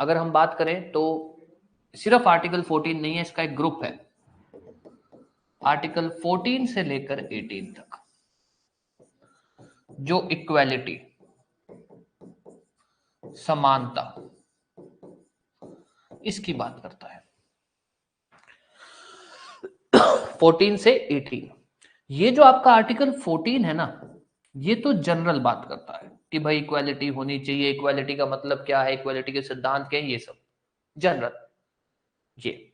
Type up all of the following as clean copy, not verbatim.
अगर हम बात करें तो सिर्फ आर्टिकल 14 नहीं है, इसका एक ग्रुप है, आर्टिकल 14 से लेकर 18 तक, जो इक्वालिटी, समानता, इसकी बात करता है। 14 से 18, ये जो आपका आर्टिकल 14 है ना, ये तो जनरल बात करता है कि भाई इक्वालिटी होनी चाहिए, इक्वालिटी का मतलब क्या है, इक्वालिटी के सिद्धांत क्या है, ये सब जनरल। ये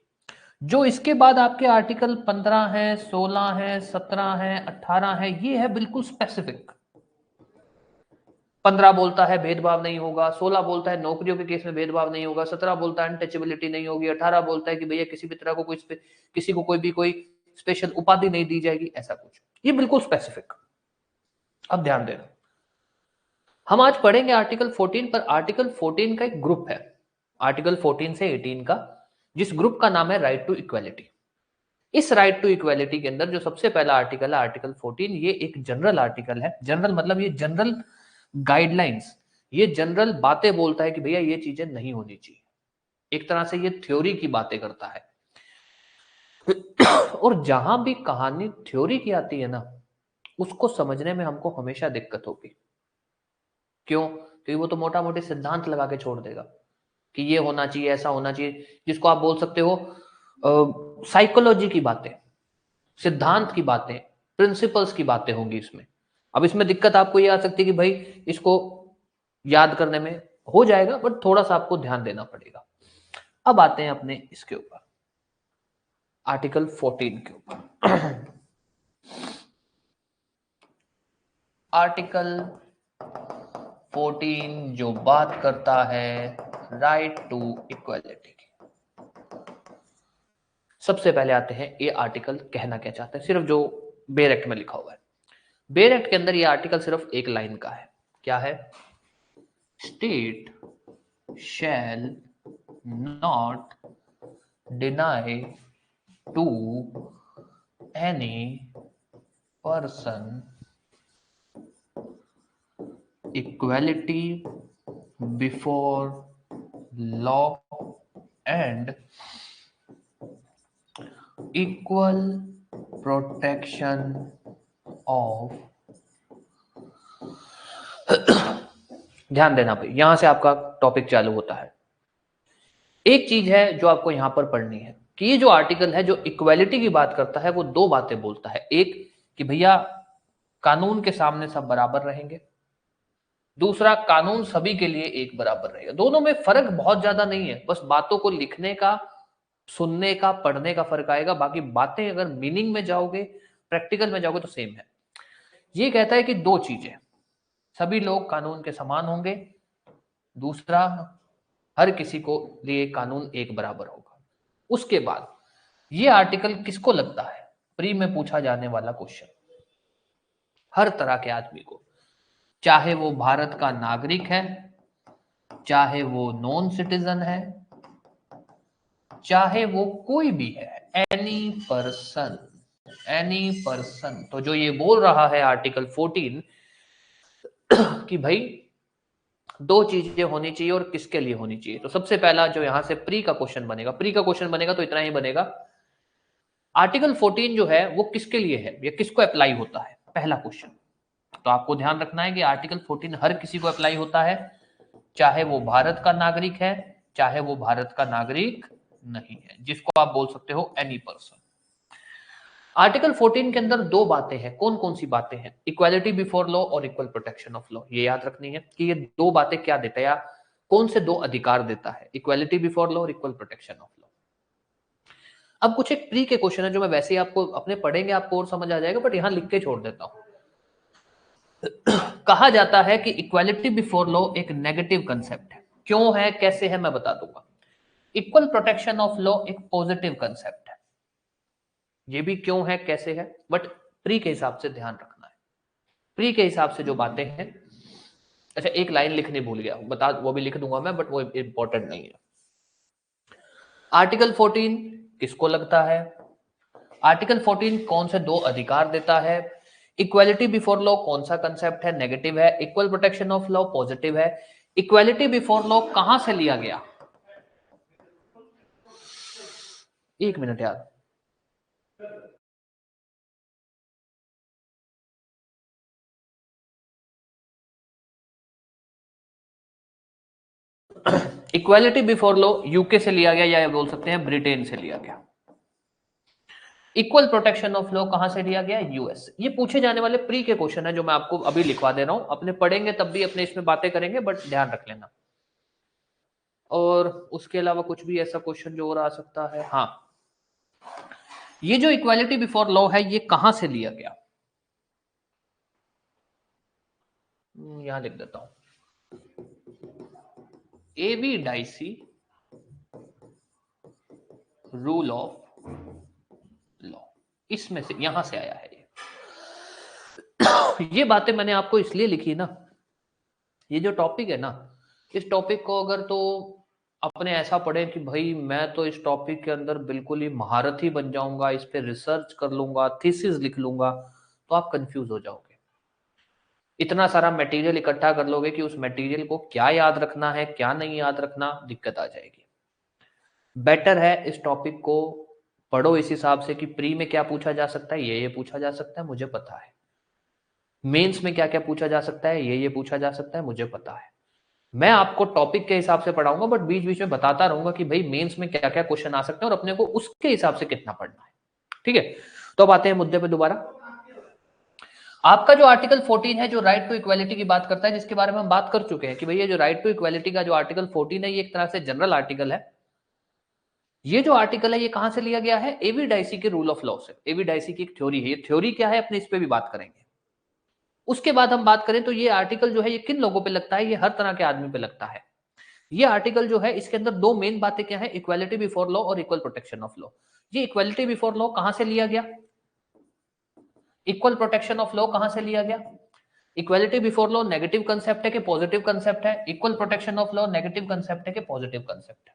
जो इसके बाद आपके आर्टिकल 15 है, 16 है, 17 है, 18 है, ये है बिल्कुल स्पेसिफिक। 15 बोलता है भेदभाव नहीं होगा, 16 बोलता है नौकरियों के केस में भेदभाव नहीं होगा, 17 बोलता है अनटचेबिलिटी नहीं होगी, 18 बोलता है कि भैया किसी भी तरह को किसी को कोई स्पेशल उपाधि नहीं दी जाएगी, ऐसा कुछ। ये बिल्कुल स्पेसिफिक। अब ध्यान देना, हम आज पढ़ेंगे आर्टिकल 14, पर आर्टिकल 14 का एक ग्रुप है, आर्टिकल 14 से 18 का, जिस ग्रुप का नाम है राइट टू इक्वालिटी। इस राइट टू इक्वालिटी के अंदर जो सबसे पहला आर्टिकल है आर्टिकल 14, ये एक जनरल आर्टिकल है। जनरल मतलब ये जनरल गाइडलाइंस, ये जनरल बातें बोलता है कि भैया ये चीजें नहीं होनी चाहिए। एक तरह से ये थ्योरी की बातें करता है। और जहां भी कहानी थ्योरी की आती है ना, उसको समझने में हमको हमेशा दिक्कत होगी। क्यों? क्योंकि वो तो मोटा मोटे सिद्धांत लगा के छोड़ देगा कि ये होना चाहिए, ऐसा होना चाहिए, जिसको आप बोल सकते हो साइकोलॉजी की बातें, सिद्धांत की बातें, प्रिंसिपल्स की बातें होंगी इसमें। अब इसमें दिक्कत आपको ये आ सकती है कि भाई इसको याद करने में हो जाएगा, बट थोड़ा सा आपको ध्यान देना पड़ेगा। अब आते हैं अपने इसके ऊपर, आर्टिकल 14 के ऊपर। आर्टिकल 14 जो बात करता है राइट टू इक्वालिटी की। सबसे पहले आते हैं ये आर्टिकल कहना क्या चाहता है, सिर्फ जो बेयर एक्ट में लिखा हुआ है। बेयर एक्ट के अंदर ये आर्टिकल सिर्फ एक लाइन का है। क्या है? State shall not deny to any person equality before law and equal protection of. ध्यान देना भाई, यहां से आपका टॉपिक चालू होता है। एक चीज है जो आपको यहां पर पढ़नी है कि ये जो आर्टिकल है जो इक्वालिटी की बात करता है, वो दो बातें बोलता है। एक कि भैया कानून के सामने सब बराबर रहेंगे, दूसरा कानून सभी के लिए एक बराबर रहेगा। दोनों में फर्क बहुत ज्यादा नहीं है, बस बातों को लिखने का, सुनने का, पढ़ने का फर्क आएगा। बाकी बातें अगर मीनिंग में जाओगे, प्रैक्टिकल में जाओगे तो सेम है। ये कहता है कि दो चीजें, सभी लोग कानून के समान होंगे, दूसरा हर किसी को लिए कानून एक बराबर होगा। उसके बाद ये आर्टिकल किसको लगता है? प्री में पूछा जाने वाला क्वेश्चन, हर तरह के आदमी को, चाहे वो भारत का नागरिक है, चाहे वो नॉन सिटीजन है, चाहे वो कोई भी है, एनी पर्सन, एनी पर्सन। तो जो ये बोल रहा है आर्टिकल 14 कि भाई दो चीजें होनी चाहिए, और किसके लिए होनी चाहिए। तो सबसे पहला जो यहां से प्री का क्वेश्चन बनेगा, प्री का क्वेश्चन बनेगा तो इतना ही बनेगा, आर्टिकल 14 जो है वो किसके लिए है या किसको अप्लाई होता है, पहला क्वेश्चन। तो आपको ध्यान रखना है कि आर्टिकल 14 हर किसी को अप्लाई होता है, चाहे वो भारत का नागरिक है, चाहे वो भारत का नागरिक नहीं है, जिसको आप बोल सकते हो एनी पर्सन। आर्टिकल 14 के अंदर दो बातें हैं। कौन कौन सी बातें हैं? इक्वालिटी बिफोर लॉ और इक्वल प्रोटेक्शन ऑफ लॉ। ये याद रखनी है कि ये दो बातें क्या देता है या कौन से दो अधिकार देता है, इक्वालिटी बिफोर लॉ और इक्वल प्रोटेक्शन ऑफ लॉ। अब कुछ एक प्री के क्वेश्चन है जो मैं वैसे ही आपको अपने पढ़ेंगे आपको और समझ आ जाएगा, बट यहां लिख के छोड़ देता हूं। कहा जाता है कि इक्वालिटी बिफोर लॉ एक नेगेटिव कंसेप्ट है। क्यों है, कैसे है, मैं बता दूंगा। इक्वल प्रोटेक्शन ऑफ लॉ एक पॉजिटिव कंसेप्ट है। ये भी क्यों है, कैसे है, बट प्री के हिसाब से ध्यान रखना है। प्री के हिसाब से जो बातें हैं, अच्छा एक लाइन लिखनी भूल गया, बता, वो भी लिख दूंगा मैं, बट वो इंपॉर्टेंट नहीं है। आर्टिकल 14 किसको लगता है? आर्टिकल 14 कौन से दो अधिकार देता है? इक्वालिटी बिफोर लॉ कौन सा कंसेप्ट है, नेगेटिव है। Equal protection of law positive है। इक्वालिटी बिफोर लॉ कहां से लिया गया? एक मिनट यार, इक्वालिटी बिफोर लॉ यूके से लिया गया या बोल सकते हैं ब्रिटेन से लिया गया। इक्वल प्रोटेक्शन ऑफ लॉ कहां से लिया गया? यूएस। ये पूछे जाने वाले प्री के क्वेश्चन है जो मैं आपको अभी लिखवा दे रहा हूं, अपने पढ़ेंगे तब भी अपने इसमें बातें करेंगे, बट ध्यान रख लेना। और उसके अलावा कुछ भी ऐसा क्वेश्चन जो और आ सकता है, हाँ, ये जो इक्वालिटी बिफोर लॉ है ये कहां से लिया गया? यहां लिख देता हूं, एवी डाइसी रूल ऑफ लॉ, इसमें से यहां से आया है ये बातें मैंने आपको इसलिए लिखी ना, ये जो टॉपिक है ना, इस टॉपिक को अगर तो अपने ऐसा पढ़े कि भाई मैं तो इस टॉपिक के अंदर बिल्कुल ही महारथी बन जाऊंगा, इस पे रिसर्च कर लूंगा, थीसिस लिख लूंगा, तो आप कंफ्यूज हो जाओगे। इतना सारा मटेरियल इकट्ठा कर लोगे कि उस मटेरियल को क्या याद रखना है क्या नहीं याद रखना, दिक्कत आ जाएगी। बेटर है इस टॉपिक को पढ़ो इस हिसाब से कि प्री में क्या पूछा जा सकता है, ये पूछा जा सकता है मुझे पता है, मेंस में क्या क्या पूछा जा सकता है, ये पूछा जा सकता है मुझे पता है। मैं आपको टॉपिक के हिसाब से पढ़ाऊंगा, बट बीच बीच में बताता रहूंगा कि भाई मेंस में क्या क्या क्वेश्चन आ सकते हैं और अपने को उसके हिसाब से कितना पढ़ना है। ठीक है, तो अब आते हैं मुद्दे पे दोबारा। आपका जो आर्टिकल 14 है जो राइट टू इक्वालिटी की बात करता है, जिसके बारे में हम बात कर चुके हैं कि भैया जो राइट टू इक्वालिटी का जो आर्टिकल 14 है ये एक तरह से जनरल आर्टिकल है। ये जो आर्टिकल है ये कहां से लिया गया है? एवी डाइसी के रूल ऑफ लॉ से। एवी डाइसी की एक थ्योरी है, ये थ्योरी क्या है अपने इस पे भी बात करेंगे। उसके बाद हम बात करें तो ये आर्टिकल जो है ये किन लोगों पे लगता है? ये हर तरह के आदमी पे लगता है। ये आर्टिकल जो है इसके अंदर दो मेन बातें क्या है? इक्वालिटी बिफोर लॉ और इक्वल प्रोटेक्शन ऑफ लॉ। ये इक्वालिटी बिफोर लॉ कहां से लिया गया? इक्वल प्रोटेक्शन ऑफ लॉ कहां से लिया गया? Equality before law negative concept है कि पॉजिटिव कंसेप्ट है? Equal protection of law negative concept है कि पॉजिटिव कंसेप्ट है?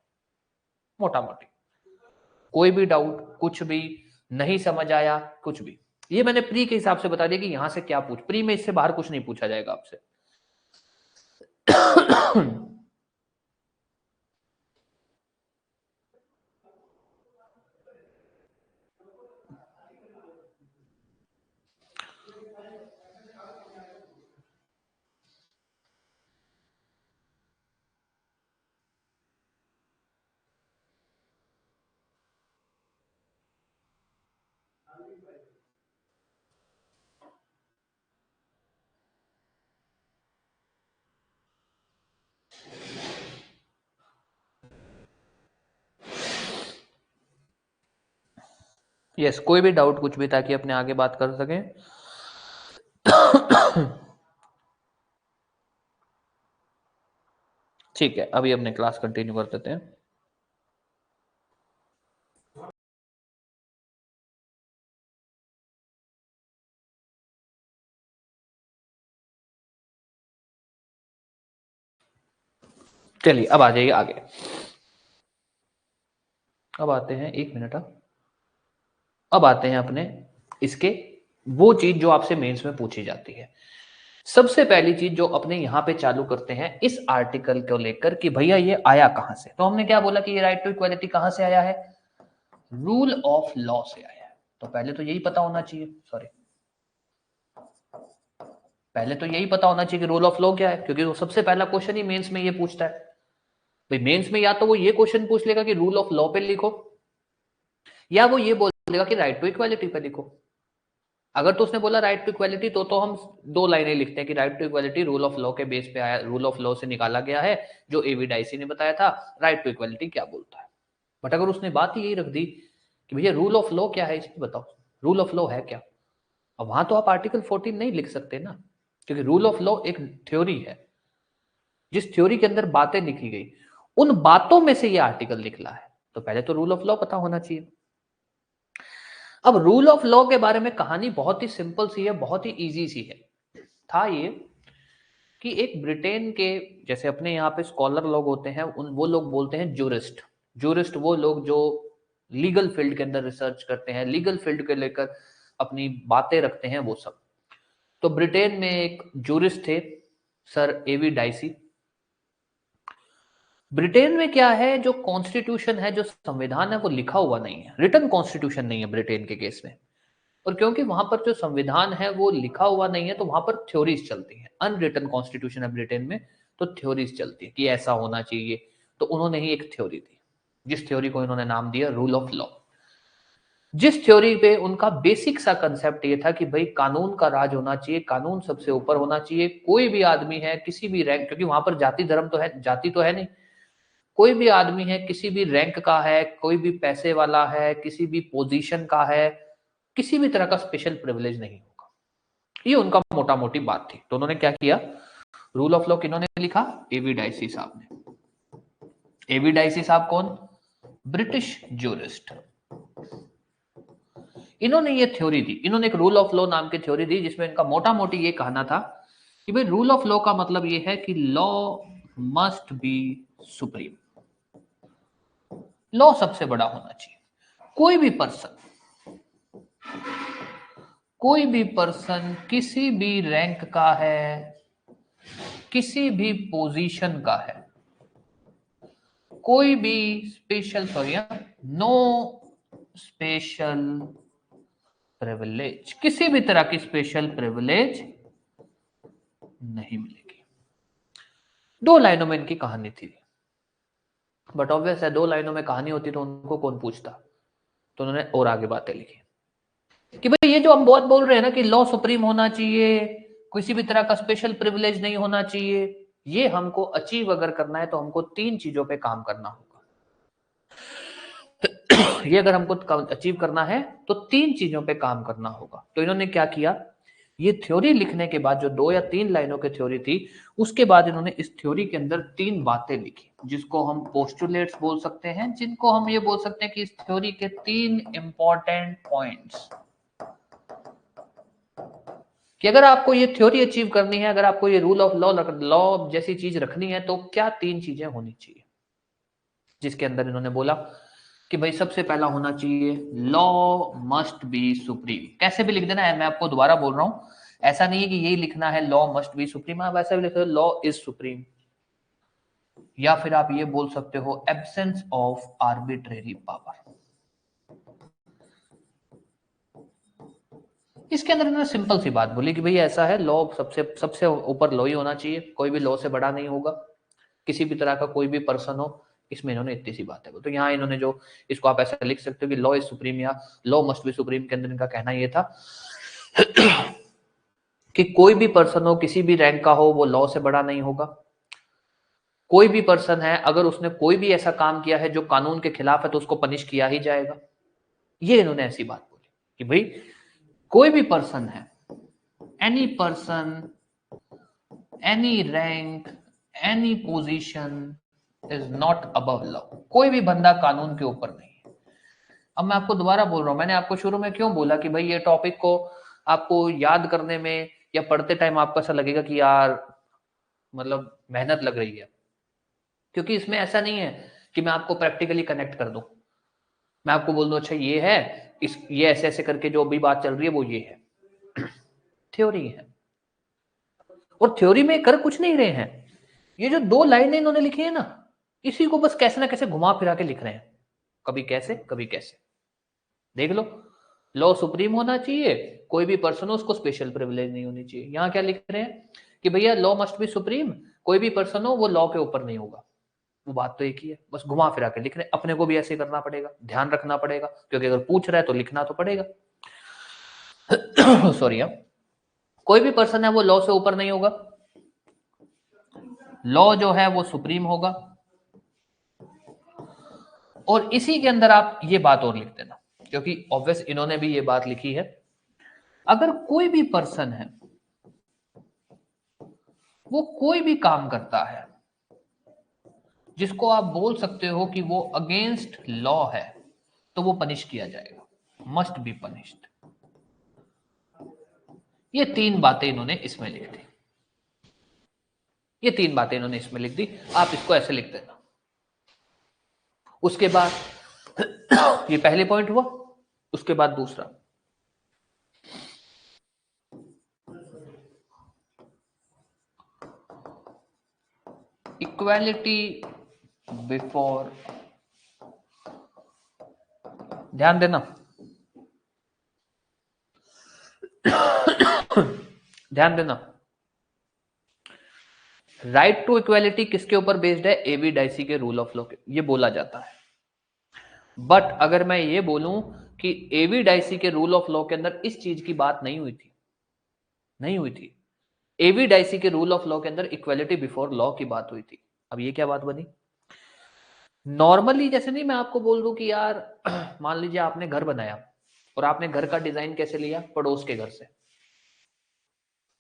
मोटा मोटी कोई भी डाउट, कुछ भी नहीं समझ आया, कुछ भी, ये मैंने प्री के हिसाब से बता दिया कि यहां से क्या पूछ, प्री में इससे बाहर कुछ नहीं पूछा जाएगा आपसे। यस, कोई भी डाउट कुछ भी, ताकि अपने आगे बात कर सकें। ठीक है, अभी अपने क्लास कंटिन्यू कर देते हैं। चलिए अब आ जाइए आगे। अब आते हैं, एक मिनट, अब आते हैं अपने इसके वो चीज जो आपसे मेंस में पूछी जाती है। सबसे पहली चीज जो अपने यहां पे चालू करते हैं इस आर्टिकल को लेकर कि भैया ये आया कहां से। तो हमने क्या बोला कि ये राइट टू इक्वालिटी कहां से आया है? रूल ऑफ लॉ से आया है। तो पहले तो यही पता होना चाहिए, सॉरी, पहले तो यही पता होना चाहिए कि रूल ऑफ लॉ क्या है, क्योंकि वो सबसे पहला क्वेश्चन ही मेंस में ये पूछता है। भाई मेंस में या तो वो ये क्वेश्चन पूछ लेगा कि रूल ऑफ लॉ पे लिखो, या वो ये बोलेगा कि राइट टू इक्वालिटी पे लिखो। अगर तो उसने बोला राइट टू इक्वालिटी तो हम दो लाइनें लिखते हैं कि right to equality rule of law के बेस पे आया, रूल ऑफ लॉ से निकाला गया है, जो एवी डाइसी ने बताया था। राइट टू इक्वालिटी क्या बोलता है? बट अगर उसने बात ही यही रख दी कि भैया रूल ऑफ लॉ क्या है, इसमें बताओ रूल ऑफ लॉ है क्या, अब वहां तो आप आर्टिकल 14 नहीं लिख सकते ना, क्योंकि रूल ऑफ लॉ एक थ्योरी है। जिस थ्योरी के अंदर बातें लिखी गई उन बातों में से ये आर्टिकल निकला है, तो पहले तो रूल ऑफ लॉ पता होना चाहिए। अब रूल ऑफ लॉ के बारे में कहानी बहुत ही सिंपल सी है, बहुत ही इजी सी है। था ये कि एक ब्रिटेन के, जैसे अपने यहाँ पे स्कॉलर लोग होते हैं, उन वो लोग बोलते हैं जूरिस्ट। जूरिस्ट वो लोग जो लीगल फील्ड के अंदर रिसर्च करते हैं, लीगल फील्ड के लेकर अपनी बातें रखते हैं, वो सब। तो ब्रिटेन में एक जूरिस्ट थे, सर एवी डाइसी। ब्रिटेन में क्या है, जो कॉन्स्टिट्यूशन है, जो संविधान है, वो लिखा हुआ नहीं है, रिटन कॉन्स्टिट्यूशन नहीं है ब्रिटेन के केस में। और क्योंकि वहां पर जो संविधान है वो लिखा हुआ नहीं है, तो वहां पर थ्योरीज चलती हैं। अनरिटन कॉन्स्टिट्यूशन है ब्रिटेन में, तो थ्योरीज चलती है कि ऐसा होना चाहिए। तो उन्होंने ही एक थ्योरी दी, जिस थ्योरी को इन्होंने नाम दिया रूल ऑफ लॉ। जिस थ्योरी पे उनका बेसिक सा कंसेप्ट ये था कि भाई कानून का राज होना चाहिए, कानून सबसे ऊपर होना चाहिए। कोई भी आदमी है किसी भी रैंक, क्योंकि वहां पर जाति धर्म तो है, जाति तो है नहीं, कोई भी आदमी है किसी भी रैंक का है, कोई भी पैसे वाला है, किसी भी पोजीशन का है, किसी भी तरह का स्पेशल प्रिविलेज नहीं होगा। ये उनका मोटा मोटी बात थी। तो उन्होंने क्या किया, रूल ऑफ लॉ किन्होंने लिखा, एवी डाइसी साहब ने। एवी डाइसी साहब कौन, ब्रिटिश ज्यूरिस्ट। इन्होंने ये थ्योरी दी, इन्होंने एक रूल ऑफ लॉ नाम की थ्योरी दी, जिसमें इनका मोटा मोटी ये कहना था कि भाई रूल ऑफ लॉ का मतलब ये है कि law must be supreme. Law सबसे बड़ा होना चाहिए। कोई भी पर्सन किसी भी रैंक का है, किसी भी पोजीशन का है, कोई भी special, sorry, no special privilege, किसी भी तरह की स्पेशल प्रिविलेज नहीं मिलेगी। 2 लाइनों में इनकी कहानी थी, बट ऑब्वियस है 2 लाइनों में कहानी होती तो उनको कौन पूछता। तो उन्होंने और आगे बातें लिखी कि भाई ये जो हम बहुत बोल रहे हैं ना कि लॉ सुप्रीम होना चाहिए, किसी भी तरह का स्पेशल प्रिविलेज नहीं होना चाहिए, ये हमको अचीव अगर करना है तो हमको 3 चीजों पे काम करना होगा। ये अगर हमको अचीव करना है तो 3 चीजों पे काम करना होगा। तो इन्होंने क्या किया, ये थ्योरी लिखने के बाद, जो 2 या 3 लाइनों की थ्योरी थी, उसके बाद इन्होंने इस थ्योरी के अंदर 3 बातें लिखी, जिसको हम पोस्टुलेट्स बोल सकते हैं, जिनको हम ये बोल सकते हैं कि इस थ्योरी के 3 इंपॉर्टेंट पॉइंट्स, कि अगर आपको ये थ्योरी अचीव करनी है, अगर आपको ये रूल ऑफ लॉ जैसी चीज रखनी है, तो क्या 3 चीजें होनी चाहिए। जिसके अंदर इन्होंने बोला कि भाई सबसे पहला होना चाहिए लॉ मस्ट बी सुप्रीम। कैसे भी लिख देना है, मैं आपको दोबारा बोल रहा हूं, ऐसा नहीं है कि यही लिखना है लॉ मस्ट बी सुप्रीम, आप ऐसा भी लिख लॉ इज सुप्रीम। या फिर आप ये बोल सकते हो एब्सेंस ऑफ आर्बिट्रेरी पावर। इसके अंदर इन्होंने सिंपल सी बात बोली कि भाई ऐसा है, लॉ सबसे सबसे ऊपर लॉ ही होना चाहिए, कोई भी लॉ से बड़ा नहीं होगा, किसी भी तरह का कोई भी पर्सन हो। इसमें इन्होंने इतनी सी बात है। तो यहाँ इन्होंने जो, इसको आप ऐसा लिख सकते हो कि लॉ इज सुप्रीम या लॉ मस्ट बी सुप्रीम के अंदर इनका कहना ये था कि कोई भी पर्सन हो, किसी भी रैंक का हो, वो लॉ से बड़ा नहीं होगा। कोई भी पर्सन है, अगर उसने कोई भी ऐसा काम किया है जो कानून के खिलाफ है, तो उसको पनिश किया ही जाएगा। ये इन्होंने ऐसी बात बोली कि भाई कोई भी पर्सन है, any person, any rank, any position is not above law. कोई भी बंदा कानून के ऊपर नहीं है। अब मैं आपको दोबारा बोल रहा हूं, मैंने आपको शुरू में क्यों बोला कि भाई ये टॉपिक को आपको याद करने में या पढ़ते टाइम आपको ऐसा लगेगा कि यार मतलब मेहनत लग रही है, क्योंकि इसमें ऐसा नहीं है कि मैं आपको प्रैक्टिकली कनेक्ट कर दूं, मैं आपको बोल दूं अच्छा ये है, इस ये ऐसे ऐसे करके जो अभी बात चल रही है वो ये है। थ्योरी है, और थ्योरी में कर कुछ नहीं रहे हैं। ये जो 2 लाइनें इन्होंने लिखी है ना, इसी को बस कैसे ना कैसे घुमा फिरा के लिख रहे हैं, कभी कैसे कभी कैसे। देख लो, लॉ सुप्रीम होना चाहिए, कोई भी पर्सन हो उसको स्पेशल प्रिविलेज नहीं होनी चाहिए। यहां क्या लिख रहे हैं कि भैया लॉ मस्ट बी सुप्रीम, कोई भी पर्सन हो वो लॉ के ऊपर नहीं होगा। वो बात तो एक ही है, बस घुमा फिरा के लिख रहे हैं। अपने को भी ऐसे करना पड़ेगा, ध्यान रखना पड़ेगा, क्योंकि अगर पूछ रहा है तो लिखना तो पड़ेगा। सॉरी, कोई भी पर्सन है वो लॉ से ऊपर नहीं होगा, लॉ जो है वो सुप्रीम होगा। और इसी के अंदर आप ये बात और लिख देना, क्योंकि ऑब्वियस इन्होंने भी ये बात लिखी है, अगर कोई भी पर्सन है वो कोई भी काम करता है जिसको आप बोल सकते हो कि वो अगेंस्ट लॉ है, तो वो पनिश किया जाएगा, मस्ट बी पनिश्ड। ये 3 बातें इन्होंने इसमें लिख दी, ये 3 बातें इन्होंने इसमें लिख दी। आप इसको ऐसे लिख देना। उसके बाद ये पहले पॉइंट हुआ, उसके बाद दूसरा, इक्वालिटी बिफोर, ध्यान देना, ध्यान देना, राइट टू इक्वालिटी किसके ऊपर बेस्ड है? एवी डाइसी के रूल ऑफ लॉ के, ये बोला जाता है। बट अगर मैं ये बोलूं कि एवी डाइसी के रूल ऑफ लॉ के अंदर इस चीज की बात नहीं हुई थी, नहीं हुई थी। एवी डाइसी के रूल ऑफ लॉ के अंदर इक्वालिटी बिफोर लॉ की बात हुई थी। अब ये क्या बात बनी? नॉर्मली जैसे नहीं मैं आपको बोल दूं कि यार मान लीजिए आपने घर बनाया और आपने घर का डिजाइन कैसे लिया? पड़ोस के घर से,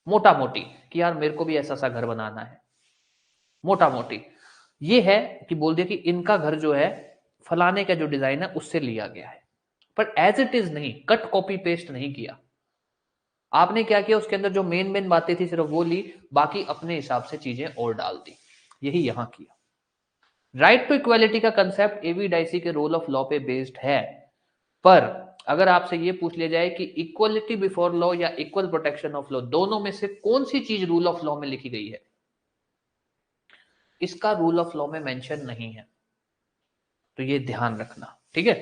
मोटा मोटी, कि यार मेरे को भी ऐसा सा घर बनाना है, मोटा मोटी ये है कि बोल दिया कि इनका घर जो है फलाने का जो डिजाइन है उससे लिया गया है, पर एज इट इज नहीं, कट कॉपी पेस्ट नहीं किया। आपने क्या किया? उसके अंदर जो मेन मेन बातें थी सिर्फ वो ली, बाकी अपने हिसाब से चीजें और डाल दी। यही यहां किया। राइट टू इक्वालिटी का कंसेप्ट एवी डाइसी के रूल ऑफ लॉ पे बेस्ड है, पर अगर आपसे ये पूछ लिया जाए कि इक्वलिटी बिफोर लॉ या इक्वल प्रोटेक्शन ऑफ लॉ, दोनों में से कौन सी चीज रूल ऑफ लॉ में लिखी गई है? इसका रूल ऑफ लॉ में मेंशन नहीं है, तो ये ध्यान रखना, ठीक है।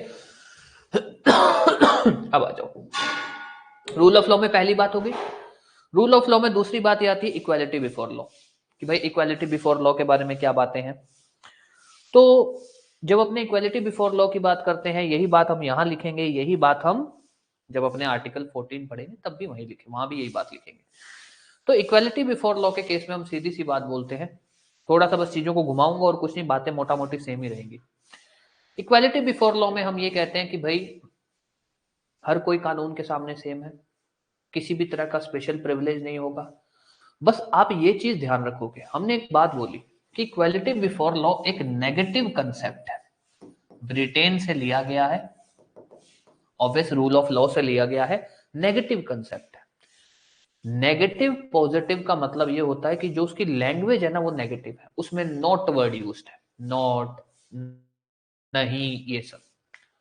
अब आ जाओ, रूल ऑफ लॉ में पहली बात होगी। रूल ऑफ लॉ में दूसरी बात ये आती है इक्वालिटी बिफोर लॉ, कि भाई इक्वालिटी बिफोर लॉ के बारे में क्या बातें हैं। तो जब अपने इक्वालिटी बिफोर लॉ की बात करते हैं, यही बात हम यहां लिखेंगे, यही बात हम जब अपने आर्टिकल 14 पढ़ेंगे तब भी वही लिखेंगे, वहां भी यही बात लिखेंगे। तो इक्वालिटी बिफोर लॉ के केस में हम सीधी सी बात बोलते हैं, थोड़ा सा बस चीजों को घुमाऊंगा और कुछ नहीं, बातें मोटा मोटी सेम ही रहेंगी। इक्वालिटी बिफोर लॉ में हम ये कहते हैं कि भाई हर कोई कानून के सामने सेम है, किसी भी तरह का स्पेशल प्रिविलेज नहीं होगा। बस आप ये चीज ध्यान रखोगे, हमने एक बात बोली कि इक्वालिटी बिफोर लॉ एक नेगेटिव कंसेप्ट है, ब्रिटेन से लिया गया है, ऑब्वियस रूल ऑफ लॉ से लिया गया है, नेगेटिव कंसेप्ट है। नेगेटिव पॉजिटिव का मतलब ये होता है कि जो उसकी लैंग्वेज है ना वो नेगेटिव है, उसमें नॉट वर्ड यूज्ड है, नॉट, नहीं, ये सब।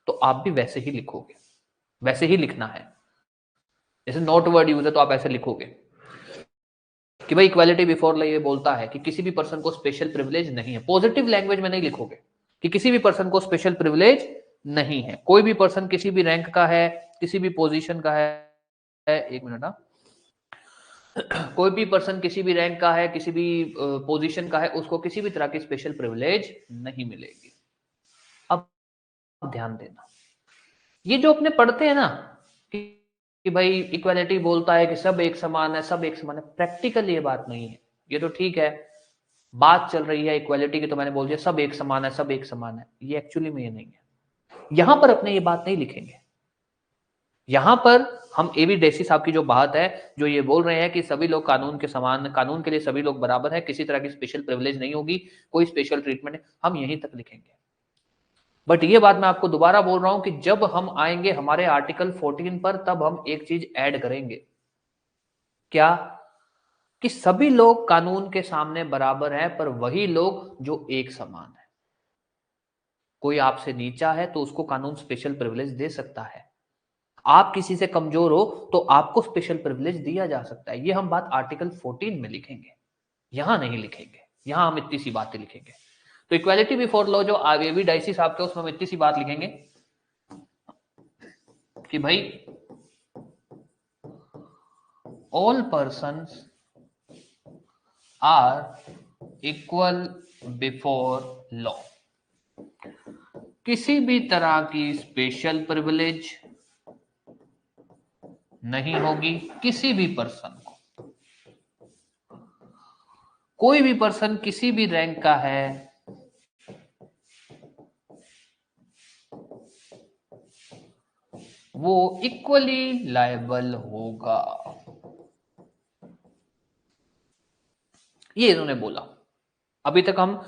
तो आप भी वैसे ही लिखोगे, वैसे ही लिखना है। जैसे नॉट वर्ड यूज है तो आप ऐसे लिखोगे कि भाई इक्वालिटी बिफोर लॉ ये बोलता है कि किसी भी पर्सन को स्पेशल प्रिविलेज नहीं है। पॉजिटिव लैंग्वेज में नहीं लिखोगे कि किसी भी पर्सन को स्पेशल प्रिविलेज नहीं है, कोई भी पर्सन किसी भी रैंक का है, किसी भी पोजीशन का है, एक मिनट ना, कोई भी पर्सन किसी भी रैंक का है, किसी भी पोजीशन का है, उसको किसी भी तरह की स्पेशल प्रिविलेज नहीं मिलेगी। अब ध्यान देना, ये जो अपने पढ़ते हैं ना कि भाई इक्वालिटी बोलता है कि सब एक समान है, सब एक समान है, प्रैक्टिकल ये बात नहीं है। ये तो ठीक है, बात चल रही है इक्वालिटी की, तो मैंने बोल दिया सब एक समान है, सब एक समान है, ये एक्चुअली में ये नहीं है। यहां पर अपने ये बात नहीं लिखेंगे। यहां पर हम एवी डेसी साहब की जो बात है, जो ये बोल रहे हैं कि सभी लोग कानून के समान, कानून के लिए सभी लोग बराबर है, किसी तरह की स्पेशल प्रिविलेज नहीं होगी, कोई स्पेशल ट्रीटमेंट नहीं, हम यहीं तक लिखेंगे। बट ये बात मैं आपको दोबारा बोल रहा हूं कि जब हम आएंगे हमारे आर्टिकल 14 पर, तब हम एक चीज ऐड करेंगे, क्या? कि सभी लोग कानून के सामने बराबर हैं, पर वही लोग जो एक समान है। कोई आपसे नीचा है तो उसको कानून स्पेशल प्रिविलेज दे सकता है, आप किसी से कमजोर हो तो आपको स्पेशल प्रिविलेज दिया जा सकता है। ये हम बात आर्टिकल 14 में लिखेंगे, यहां नहीं लिखेंगे। यहां हम इतनी सी बातें लिखेंगे। तो इक्वालिटी बिफोर लॉ जो एवी डाइसी साहब के, उसमें हम इतनी सी बात लिखेंगे कि भाई all persons are equal before law, किसी भी तरह की स्पेशल प्रिविलेज नहीं होगी किसी भी पर्सन को। कोई भी पर्सन किसी भी रैंक का है, वो इक्वली लायबल होगा, ये इन्होंने बोला। अभी तक हम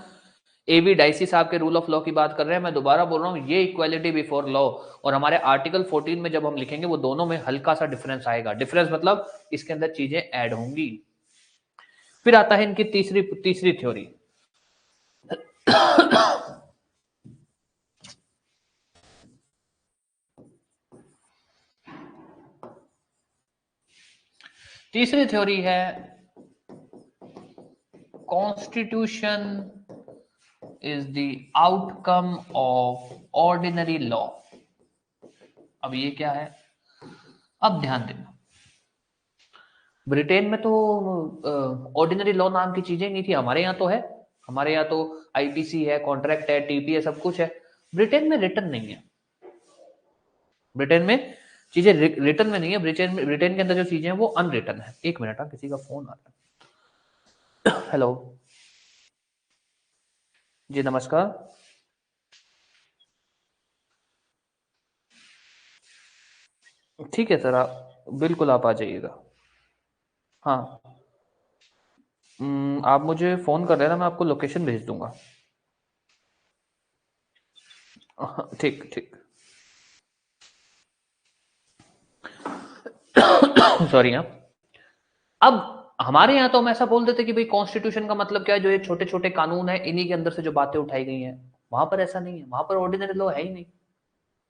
एवी डाइसी साहब के रूल ऑफ लॉ की बात कर रहे हैं। मैं दोबारा बोल रहा हूं, ये इक्वालिटी बिफोर लॉ और हमारे आर्टिकल 14 में जब हम लिखेंगे, वो दोनों में हल्का सा डिफरेंस आएगा। डिफरेंस मतलब इसके अंदर चीजें ऐड होंगी। फिर आता है इनकी तीसरी तीसरी थ्योरी। तीसरी थ्योरी है constitution is the outcome of ordinary law. अब ये क्या है? अब ध्यान देना, ब्रिटेन में तो ऑर्डिनरी लॉ नाम की चीजें नहीं थी, हमारे यहाँ तो है। हमारे यहाँ तो आईपीसी है, कॉन्ट्रैक्ट है, टीपी है, सब कुछ है। ब्रिटेन में रिटर्न नहीं है। ब्रिटेन में चीजें रिटर्न में नहीं है। ब्रिटेन के अंदर जो चीजें हैं वो अनरिटन है। एक मिनट, किसी का फोन आ रहा है। हेलो जी, नमस्कार। ठीक है सर, आप बिल्कुल आप आ जाइएगा। हाँ, आप मुझे फोन कर लेना, मैं आपको लोकेशन भेज दूंगा। ठीक ठीक। सॉरी। हाँ, अब हमारे यहाँ तो हम ऐसा बोल देते कि भाई कॉन्स्टिट्यूशन का मतलब क्या है, जो ये छोटे छोटे कानून है इन्हीं के अंदर से जो बातें उठाई गई हैं। वहां पर ऐसा नहीं है, वहां पर ऑर्डिनरी लॉ है ही नहीं,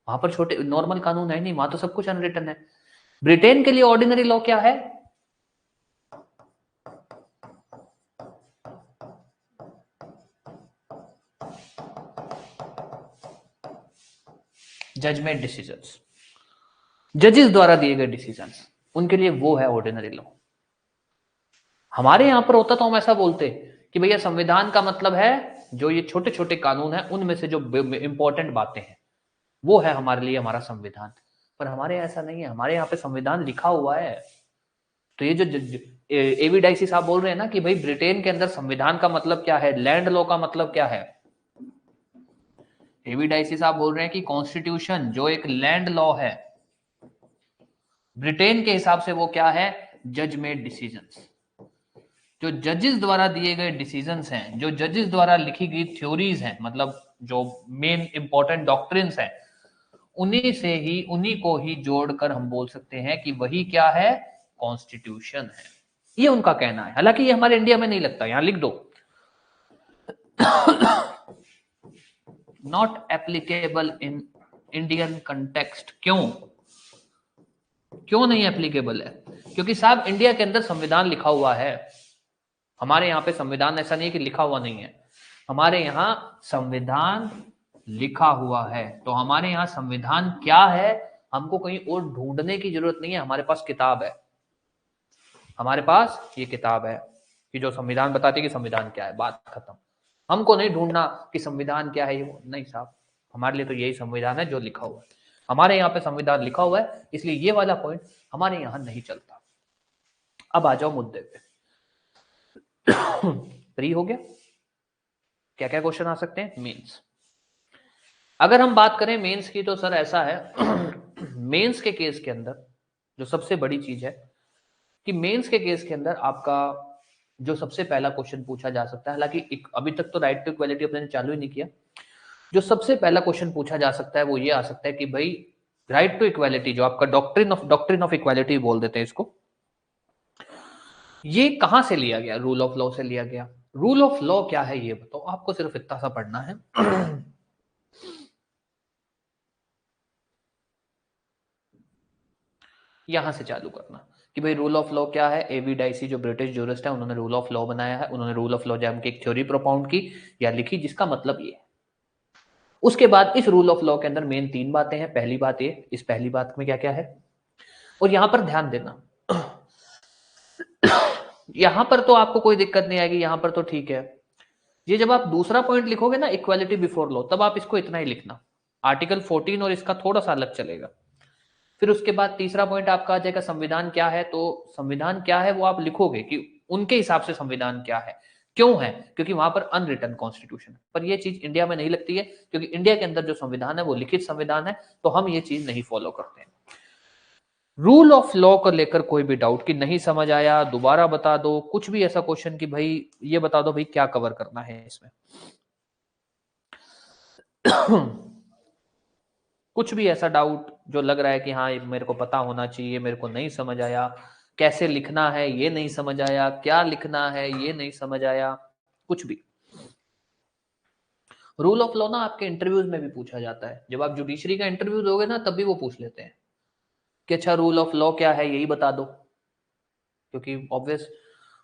वहां पर छोटे नॉर्मल कानून है ही नहीं, वहां तो सब कुछ अनरिटन है। ब्रिटेन के लिए ऑर्डिनरी लॉ क्या है? जजमेंट डिसीजंस, जजेस द्वारा दिए गए डिसीजंस, उनके लिए वो है ऑर्डिनरी लॉ। हमारे यहां पर होता तो हम ऐसा बोलते कि भैया संविधान का मतलब है जो ये छोटे छोटे कानून है उनमें से जो इंपॉर्टेंट बातें हैं वो है हमारे लिए हमारा संविधान। पर हमारे यहाँ ऐसा नहीं है, हमारे यहाँ पे संविधान लिखा हुआ है। तो ये जो एवी डाइसी साहब बोल रहे हैं ना कि भाई ब्रिटेन के अंदर संविधान का मतलब क्या है, लैंड लॉ का मतलब क्या है, एवी डाइसी साहब बोल रहे हैं कि कॉन्स्टिट्यूशन जो एक लैंड लॉ है ब्रिटेन के हिसाब से वो क्या है, जज मेड डिसीजंस। जो जजेस द्वारा दिए गए डिसीजंस हैं, जो जजेस द्वारा लिखी गई थ्योरीज हैं, मतलब जो मेन इंपॉर्टेंट डॉक्ट्रिन्स हैं, उन्हीं से ही, उन्हीं को ही जोड़कर हम बोल सकते हैं कि वही क्या है, कॉन्स्टिट्यूशन है। ये उनका कहना है। हालांकि ये हमारे इंडिया में नहीं लगता, यहां लिख दो not applicable in Indian context. क्यों क्यों नहीं एप्लीकेबल है? क्योंकि साहब इंडिया के अंदर संविधान लिखा हुआ है। हमारे यहाँ पे संविधान ऐसा नहीं है कि लिखा हुआ नहीं है, हमारे यहाँ संविधान लिखा हुआ है। तो हमारे यहाँ संविधान क्या है, हमको कहीं और ढूंढने की जरूरत नहीं है, हमारे पास किताब है। हमारे पास ये किताब है कि जो संविधान बताती है कि संविधान क्या है, बात खत्म। हमको नहीं ढूंढना कि संविधान क्या है, ये नहीं साहब, हमारे लिए तो यही संविधान है जो लिखा हुआ है। हमारे यहाँ पे संविधान लिखा हुआ है, इसलिए ये वाला पॉइंट हमारे यहाँ नहीं चलता। अब आ जाओ मुद्दे पे। फ्री हो गया? क्या क्या क्वेश्चन आ सकते हैं? मेंस। अगर हम बात करें मेंस की तो सर ऐसा है मेंस के केस के अंदर जो सबसे बड़ी चीज है कि मेंस के केस के अंदर आपका जो सबसे पहला क्वेश्चन पूछा जा सकता है, हालांकि अभी तक तो राइट टू इक्वालिटी अपने चालू ही नहीं किया, जो सबसे पहला क्वेश्चन पूछा जा सकता है वो ये आ सकता है कि भाई राइट टू इक्वालिटी, जो आपका डॉक्ट्रिन ऑफ इक्वालिटी बोल देते हैं इसको, ये कहां से लिया गया? रूल ऑफ लॉ से लिया गया। रूल ऑफ लॉ क्या है ये बताओ, आपको सिर्फ इतना सा पढ़ना है। यहां से चालू करना कि भाई रूल ऑफ लॉ क्या है। एवी डाइसी जो ब्रिटिश जूरिस्ट है उन्होंने रूल ऑफ लॉ बनाया है, उन्होंने रूल ऑफ लॉ जैम की एक थ्योरी प्रोपाउंड की या लिखी, जिसका मतलब ये है। उसके बाद इस रूल ऑफ लॉ के अंदर मेन 3 बातें हैं। पहली बात ये, इस पहली बात में क्या क्या है, और यहां पर ध्यान देना यहां पर तो आपको कोई दिक्कत नहीं आएगी, यहां पर तो ठीक है। ये जब आप दूसरा पॉइंट लिखोगे ना, इक्वालिटी बिफोर लॉ, तब आप इसको इतना ही लिखना, आर्टिकल 14 और इसका थोड़ा सा अलग चलेगा। फिर उसके बाद तीसरा पॉइंट आपका आ जाएगा संविधान क्या है। तो संविधान क्या है वो आप लिखोगे कि उनके हिसाब से संविधान क्या है। क्यों है? क्योंकि वहां पर अनरिटन कॉन्स्टिट्यूशन है। पर ये चीज इंडिया में नहीं लगती है, क्योंकि इंडिया के अंदर जो संविधान है वो लिखित संविधान है, तो हम ये चीज नहीं फॉलो करते हैं। रूल ऑफ लॉ को लेकर कोई भी डाउट कि नहीं समझ आया, दोबारा बता दो, कुछ भी ऐसा क्वेश्चन कि भाई ये बता दो भाई क्या कवर करना है इसमें, कुछ भी ऐसा डाउट जो लग रहा है कि हाँ मेरे को पता होना चाहिए, मेरे को नहीं समझ आया, कैसे लिखना है ये नहीं समझ आया, क्या लिखना है ये नहीं समझ आया, कुछ भी। रूल ऑफ लॉ ना आपके इंटरव्यूज में भी पूछा जाता है। जब आप जुडिशरी का इंटरव्यू दोगे ना, तब भी वो पूछ लेते हैं कि अच्छा रूल ऑफ लॉ क्या है, यही बता दो। क्योंकि ऑब्वियस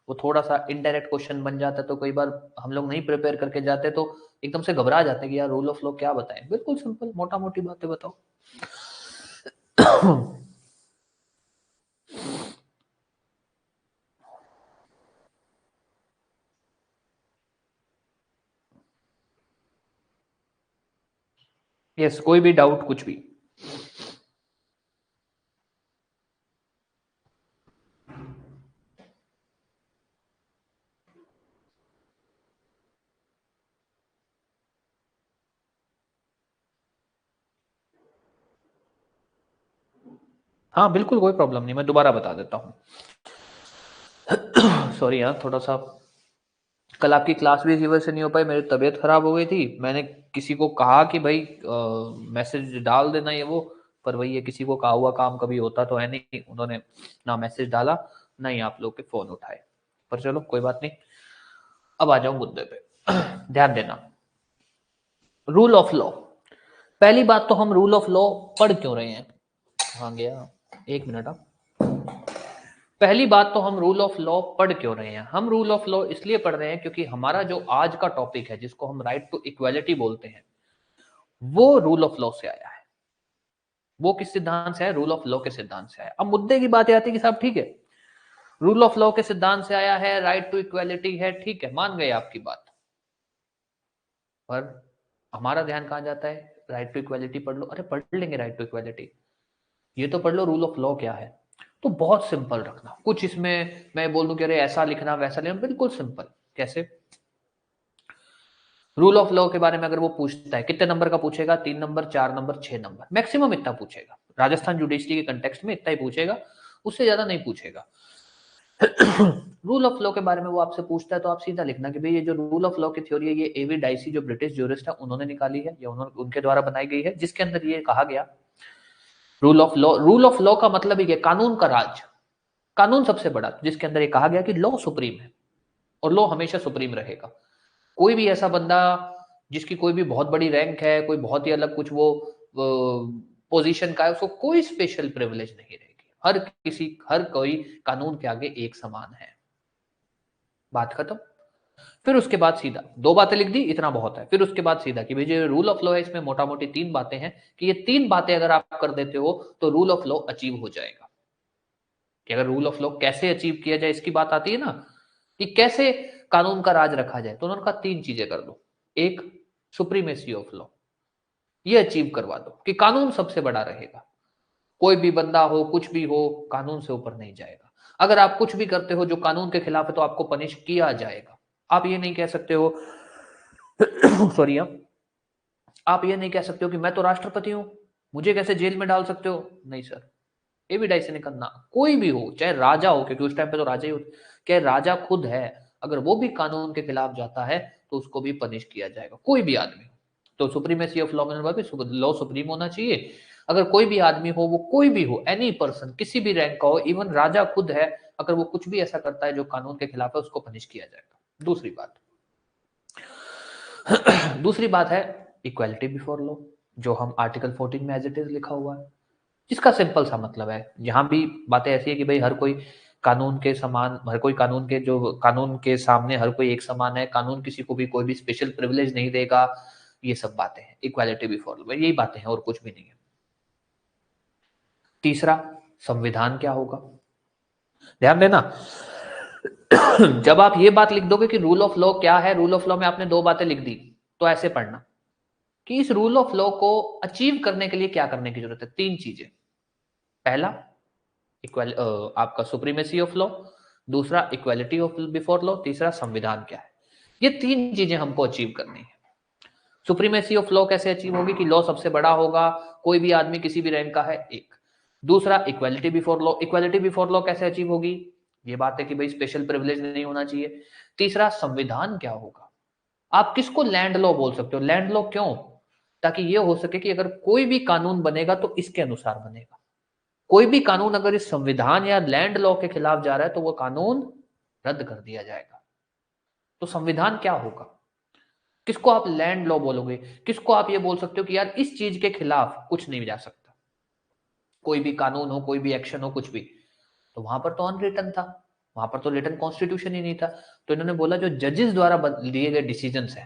वो थोड़ा सा इनडायरेक्ट क्वेश्चन बन जाता है, तो कई बार हम लोग नहीं प्रिपेयर करके जाते तो एकदम से घबरा जाते हैं कि यार रूल ऑफ लॉ क्या बताएं। बिल्कुल सिंपल, मोटा मोटी बातें बताओ। यस, कोई भी डाउट, कुछ भी। हाँ बिल्कुल, कोई प्रॉब्लम नहीं, मैं दोबारा बता देता हूँ। सॉरी यार, थोड़ा सा कल आपकी क्लास भी इसी वजह से नहीं हो पाई, मेरी तबीयत खराब हो गई थी। मैंने किसी को कहा कि भाई मैसेज डाल देना ये वो, पर वही है, किसी को कहा हुआ काम कभी होता तो है नहीं। उन्होंने ना मैसेज डाला, ना ही आप लोग के फोन उठाए। पर चलो कोई बात नहीं, अब आ जाओ मुद्दे पे। ध्यान देना, रूल ऑफ लॉ। पहली बात तो हम रूल ऑफ लॉ पढ़ क्यों रहे हैं। हाँ गया, एक मिनट। आप पहली बात तो हम रूल ऑफ लॉ पढ़ क्यों रहे हैं। हम रूल ऑफ लॉ इसलिए पढ़ रहे हैं क्योंकि हमारा जो आज का टॉपिक है, जिसको हम राइट टू इक्वालिटी बोलते हैं, वो रूल ऑफ लॉ से आया है। वो किस सिद्धांत से आया? रूल ऑफ लॉ के सिद्धांत से आया। अब मुद्दे की बात आती है कि साहब ठीक है, रूल ऑफ लॉ के सिद्धांत से आया है, राइट टू इक्वालिटी है, ठीक है, मान गए आपकी बात। पर हमारा ध्यान कहां जाता है? राइट टू इक्वालिटी पढ़ लो, अरे पढ़ लेंगे राइट टू इक्वालिटी, ये तो पढ़ लो रूल ऑफ लॉ क्या है। तो बहुत सिंपल रखना, कुछ इसमें मैं बोल दूं कि अरे ऐसा लिखना वैसा लिखना, बिल्कुल सिंपल। कैसे? रूल ऑफ लॉ के बारे में अगर वो पूछता है, कितने नंबर का पूछेगा? 3 नंबर, 4 नंबर, 6 नंबर, मैक्सिमम इतना पूछेगा। राजस्थान जुडिशरी के कंटेक्स्ट में इतना ही पूछेगा, उससे ज्यादा नहीं पूछेगा। रूल ऑफ लॉ के बारे में वो आपसे पूछता है तो आप सीधा लिखना कि भाई ये जो रूल ऑफ लॉ की थ्योरी है, ये एवी डाइसी जो ब्रिटिश ज्यूरिस्ट है उन्होंने निकाली है, या उन्होंने उनके द्वारा बनाई गई है, जिसके अंदर ये कहा गया rule of law. Rule of law का मतलब ही है कानून का राज, कानून सबसे बड़ा, जिसके अंदर ये कहा गया कि लॉ सुप्रीम है और लॉ हमेशा सुप्रीम रहेगा। कोई भी ऐसा बंदा जिसकी कोई भी बहुत बड़ी रैंक है, कोई बहुत ही अलग कुछ वो पोजीशन का है, उसको कोई स्पेशल प्रिविलेज नहीं रहेगी। हर कोई कानून के आगे एक समान है। बात खत्म। फिर उसके बाद सीधा 2 बातें लिख दी, इतना बहुत है। फिर उसके बाद सीधा कि भाई जो रूल ऑफ लॉ है, इसमें मोटा मोटी 3 बातें हैं, कि ये 3 बातें अगर आप कर देते हो तो रूल ऑफ लॉ अचीव हो जाएगा। कि अगर रूल ऑफ लॉ कैसे अचीव किया जाए, इसकी बात आती है ना, कि कैसे कानून का राज रखा जाए, तो उन्होंने कहा 3 चीजें कर दो। एक, सुप्रीमेसी ऑफ लॉ, ये अचीव करवा दो कि कानून सबसे बड़ा रहेगा। कोई भी बंदा हो, कुछ भी हो, कानून से ऊपर नहीं जाएगा। अगर आप कुछ भी करते हो जो कानून के खिलाफ है तो आपको पनिश किया जाएगा। आप ये नहीं कह सकते हो सॉरी, आप ये नहीं कह सकते हो कि मैं तो राष्ट्रपति हूं, मुझे कैसे जेल में डाल सकते हो। नहीं सर, एविडाइस से नहीं करना। कोई भी हो, चाहे राजा हो, क्योंकि उस टाइम पे तो राजा ही होते, चाहे राजा खुद है, अगर वो भी कानून के खिलाफ जाता है तो उसको भी पनिश किया जाएगा, कोई भी आदमी हो। तो सुप्रीमेसी ऑफ लॉ में लॉ सुप्रीम होना चाहिए। अगर कोई भी आदमी हो, वो कोई भी हो, एनी पर्सन, किसी भी रैंक का हो, इवन राजा खुद है, अगर वो कुछ भी ऐसा करता है जो कानून के खिलाफ है, उसको पनिश किया जाएगा। दूसरी बात दूसरी बात है इक्वालिटी बिफोर लॉ, जो हम आर्टिकल 14 में एज इट इज लिखा हुआ है, जिसका सिंपल सा मतलब है, यहाँ भी बातें ऐसी है कि भाई हर कोई कानून के समान, हर कोई कानून के जो कानून के सामने हर कोई एक समान है, कानून किसी को भी कोई भी स्पेशल प्रिविलेज नहीं देगा। ये सब बातें हैं इक्वालिटी बिफोर लॉ, यही बातें हैं और कुछ भी नहीं है। तीसरा, संविधान क्या होगा। ध्यान देना, जब आप ये बात लिख दोगे कि रूल ऑफ लॉ क्या है, रूल ऑफ लॉ में आपने 2 बातें लिख दी, तो ऐसे पढ़ना कि इस रूल ऑफ लॉ को अचीव करने के लिए क्या करने की जरूरत है। 3 चीजें। पहला, इक्वल आपका सुप्रीमेसी ऑफ लॉ, दूसरा इक्वालिटी ऑफ बिफोर लॉ, तीसरा संविधान क्या है। ये 3 चीजें हमको अचीव करनी है। सुप्रीमेसी ऑफ लॉ कैसे अचीव होगी? कि लॉ सबसे बड़ा होगा, कोई भी आदमी किसी भी रैंक का है, एक। दूसरा, equality before law, equality before law कैसे अचीव होगी? ये बात है कि भाई स्पेशल प्रिविलेज नहीं होना चाहिए। तीसरा, संविधान क्या होगा। आप किसको लैंड लॉ बोल सकते हो? लैंड लॉ क्यों? ताकि ये हो सके कि अगर कोई भी कानून बनेगा तो इसके अनुसार बनेगा। कोई भी कानून अगर इस संविधान या लैंड लॉ के खिलाफ जा रहा है तो वो कानून रद्द कर दिया जाएगा। तो संविधान क्या होगा? किसको आप लैंड लॉ बोलोगे? किसको आप ये बोल सकते हो कि यार इस चीज के खिलाफ कुछ नहीं जा सकता, कोई भी कानून हो, कोई भी एक्शन हो, कुछ भी। तो वहां पर तो अनरिटन था, वहां पर तो रिटन कॉन्स्टिट्यूशन ही नहीं था। तो इन्होंने बोला जो जजेस द्वारा लिए गए डिसीजंस है,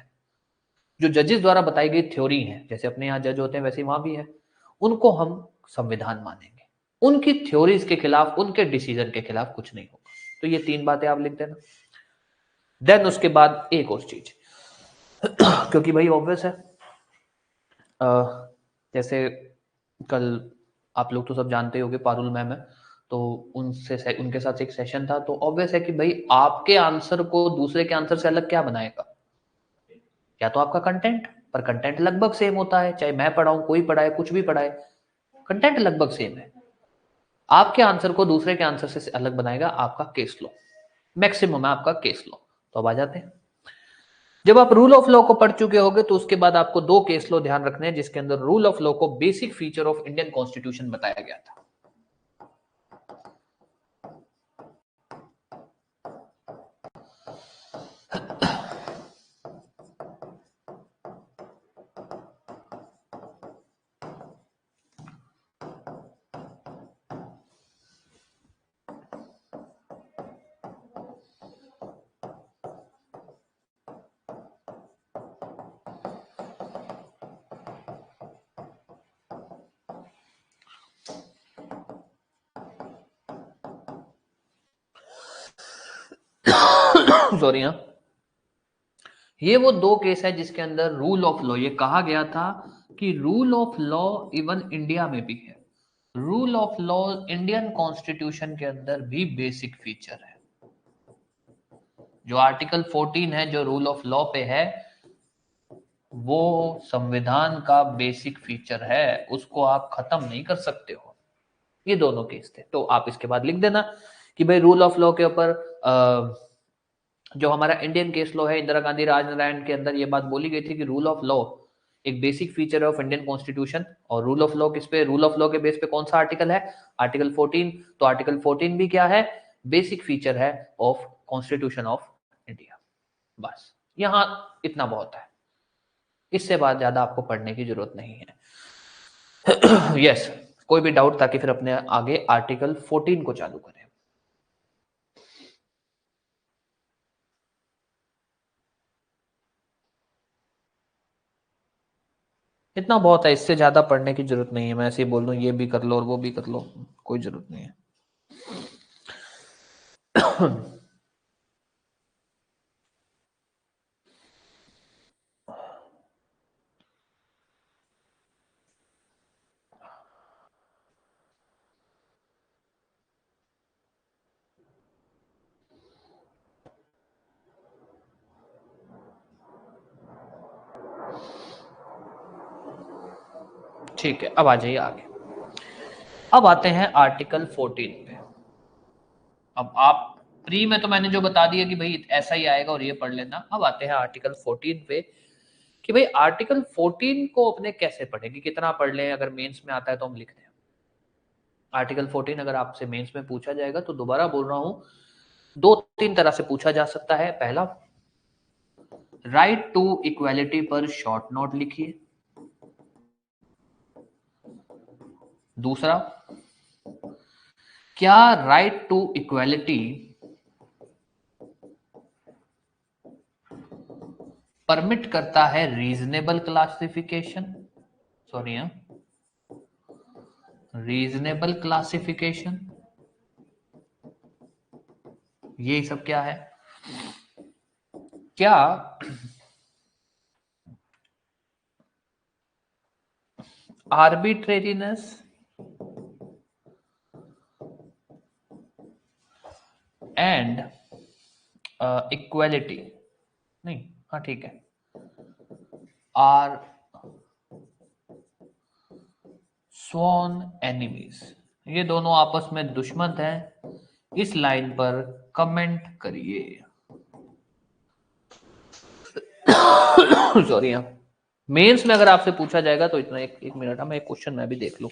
जो जजेस द्वारा बताई गई थ्योरी है, जैसे अपने यहाँ जज होते हैं वैसे वहां भी है, उनको हम संविधान मानेंगे। उनकी थ्योरीज के खिलाफ, उनके डिसीजन के खिलाफ कुछ नहीं होगा। तो ये 3 बातें आप लिख देना। देन उसके बाद एक और चीज क्योंकि भाई ऑब्वियस है, जैसे कल आप लोग तो सब जानते होंगे पारुल मैम है, तो उनसे उनके साथ एक सेशन था, तो ऑब्वियस है कि भाई आपके आंसर को दूसरे के आंसर से अलग क्या बनाएगा? क्या तो आपका कंटेंट, पर कंटेंट लगभग सेम होता है, चाहे मैं पढ़ाऊं, कोई पढ़ाए, कुछ भी पढ़ाए, कंटेंट लगभग सेम है। आपके आंसर को दूसरे के आंसर से अलग बनाएगा आपका केस लॉ, मैक्सिमम है आपका केस लॉ। तो अब आ जाते हैं, जब आप रूल ऑफ लॉ को पढ़ चुके होगे तो उसके बाद आपको 2 केस लॉ ध्यान रखने हैं, जिसके अंदर रूल ऑफ लॉ को basic feature of Indian constitution बताया गया था। सॉरी हाँ, ये वो 2 केस है जिसके अंदर रूल ऑफ लॉ, ये कहा गया था कि rule of law even India में भी है। Rule of law Indian constitution के अंदर भी बेसिक फीचर है। जो आर्टिकल 14 है, जो रूल ऑफ लॉ पे है, वो संविधान का बेसिक फीचर है, उसको आप खत्म नहीं कर सकते हो। ये दोनों केस थे। तो आप इसके बाद लिख देना कि भाई रूल ऑफ लॉ के ऊपर जो हमारा इंडियन केस लॉ है, इंदिरा गांधी राजनारायण के अंदर ये बात बोली गई थी कि रूल ऑफ लॉ एक basic feature of Indian constitution. और रूल ऑफ लॉ किस पे, रूल ऑफ लॉ के बेस पे कौन सा आर्टिकल है? आर्टिकल 14। तो आर्टिकल 14 भी क्या है? बेसिक फीचर है ऑफ कॉन्स्टिट्यूशन ऑफ इंडिया। बस यहां इतना बहुत है, इससे बाद ज्यादा आपको पढ़ने की जरूरत नहीं है। यस, कोई भी डाउट, ताकि फिर अपने आगे आर्टिकल 14 को चालू करें। इतना बहुत है, इससे ज्यादा पढ़ने की जरूरत नहीं है। मैं ऐसे ही बोल दूं ये भी कर लो और वो भी कर लो, कोई जरूरत नहीं है। ठीक है, अब आ जाइए आगे। अब आते हैं आर्टिकल 14 पे। अब आप प्री में तो मैंने जो बता दिया कि भाई ऐसा ही आएगा और ये पढ़ लेना। अब आते हैं आर्टिकल 14 पे कि भाई आर्टिकल 14 को अपने कैसे पढ़ेंगे, कितना पढ़ लें, अगर मेंस में आता है तो हम लिख दें। आर्टिकल 14 अगर आपसे मेंस में पूछा जाएगा तो दोबारा बोल रहा हूं, 2-3 तरह से पूछा जा सकता है। पहला, राइट टू इक्वालिटी पर शॉर्ट नोट लिखिए। दूसरा, क्या राइट टू इक्वालिटी परमिट करता है reasonable classification? Sorry, reasonable classification, ये सब क्या है? क्या आर्बिट्रेरीनेस एंड इक्वालिटी, नहीं, हाँ ठीक है, आर स्वॉन एनिमीज, ये दोनों आपस में दुश्मन हैं? इस लाइन पर कमेंट करिए। सॉरी, मेंस में अगर आपसे पूछा जाएगा तो इतना, एक मिनट, मैं एक क्वेश्चन मैं भी देख लूं।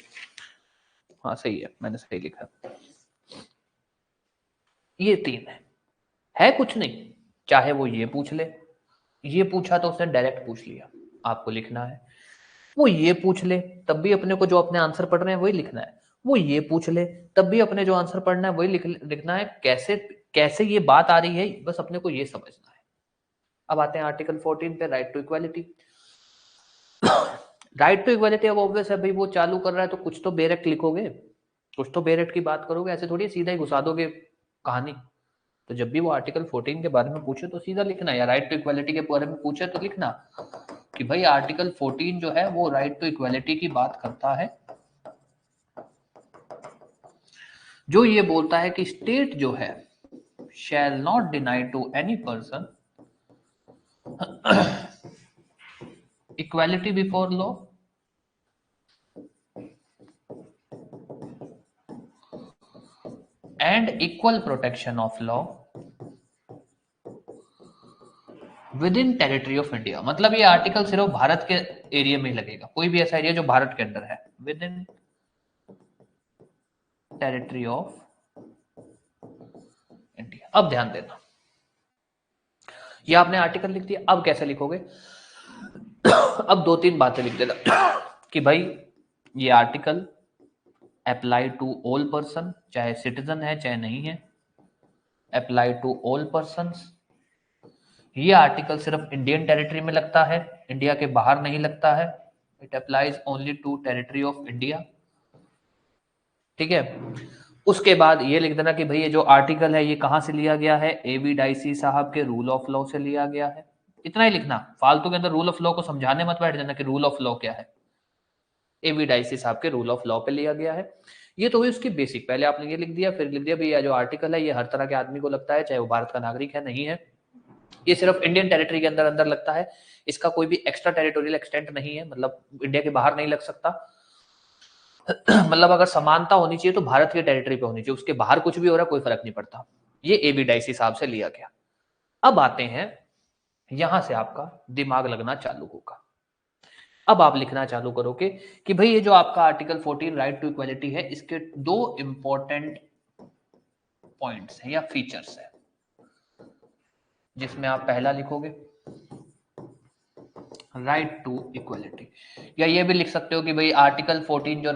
हाँ सही है, मैंने सही लिखा। ये 3 है कुछ नहीं। चाहे वो ये पूछ ले, ये पूछा तो उसने डायरेक्ट पूछ लिया, आपको लिखना है। वो ये पूछ ले, तब भी अपने को जो अपने आंसर पढ़ रहे हैं वही लिखना है। वो ये पूछ ले, तब भी अपने जो आंसर पढ़ना है वही लिखना है। कैसे कैसे ये बात आ रही है, बस अपने को ये समझना है। अब आते हैं आर्टिकल 14 पे, right to equality. Right to equality अब ऑब्वियस है भाई, वो चालू कर रहा है तो कुछ तो बेरेक्ट लिखोगे, कुछ तो बेरेक्ट की बात करोगे, ऐसे थोड़ी सीधा ही घुसा दोगे कहानी। तो जब भी वो आर्टिकल 14 के बारे में पूछे तो सीधा लिखना, या राइट टू इक्वालिटी के बारे में पूछे तो लिखना कि भाई आर्टिकल 14 जो है वो राइट टू इक्वालिटी की बात करता है, जो ये बोलता है कि स्टेट जो है shall not deny to any person equality before law and equal protection of law within territory of India. मतलब ये आर्टिकल सिर्फ भारत के एरिया में ही लगेगा, कोई भी ऐसा एरिया जो भारत के अंदर है, with in territory of India. अब ध्यान देना, ये आपने आर्टिकल लिख दिया, अब कैसे लिखोगे? अब दो तीन बातें लिख देना कि भाई ये article apply to all person, चाहे सिटीजन है चाहे नहीं है, अप्लाई टू ऑल पर्सन्स। ये आर्टिकल सिर्फ इंडियन टेरिटरी में लगता है, इंडिया के बाहर नहीं लगता है। It applies only to territory of India. ठीक है, उसके बाद ये लिख देना कि भाई ये जो आर्टिकल है ये कहां से लिया गया है, एवी डाइसी साहब के रूल ऑफ लॉ से लिया गया है। इतना ही लिखना, फालतू के अंदर रूल ऑफ लॉ को समझाने मत बैठ जाना कि रूल ऑफ लॉ क्या है। एवी डाइसी साहब के रूल ऑफ लॉ पे लिया गया है। ये तो हुई उसकी बेसिक, पहले आपने ये लिख दिया, फिर लिख दिया भाई ये जो आर्टिकल है ये हर तरह के आदमी को लगता है, चाहे वो भारत का नागरिक है नहीं है, ये सिर्फ इंडियन टेरिटरी के अंदर अंदर लगता है, इसका कोई भी एक्स्ट्रा टेरिटोरियल एक्सटेंट नहीं है, मतलब इंडिया के बाहर नहीं लग सकता। मतलब अगर समानता होनी चाहिए तो भारत की टेरिटरी पे होनी चाहिए, उसके बाहर कुछ भी हो रहा है कोई फर्क नहीं पड़ता। ये एबी डाइसी साहब से लिया गया। अब आते हैं, यहां से आपका दिमाग लगना चालू होगा। अब आप लिखना चालू करोगे कि भाई ये जो आपका आर्टिकल 14 राइट टू इक्वालिटी है, इसके दो इंपॉर्टेंट पॉइंट्स हैं या फीचर्स हैं, जिसमें आप पहला लिखोगे राइट टू इक्वालिटी, या ये भी लिख सकते हो कि भाई आर्टिकल 14 जो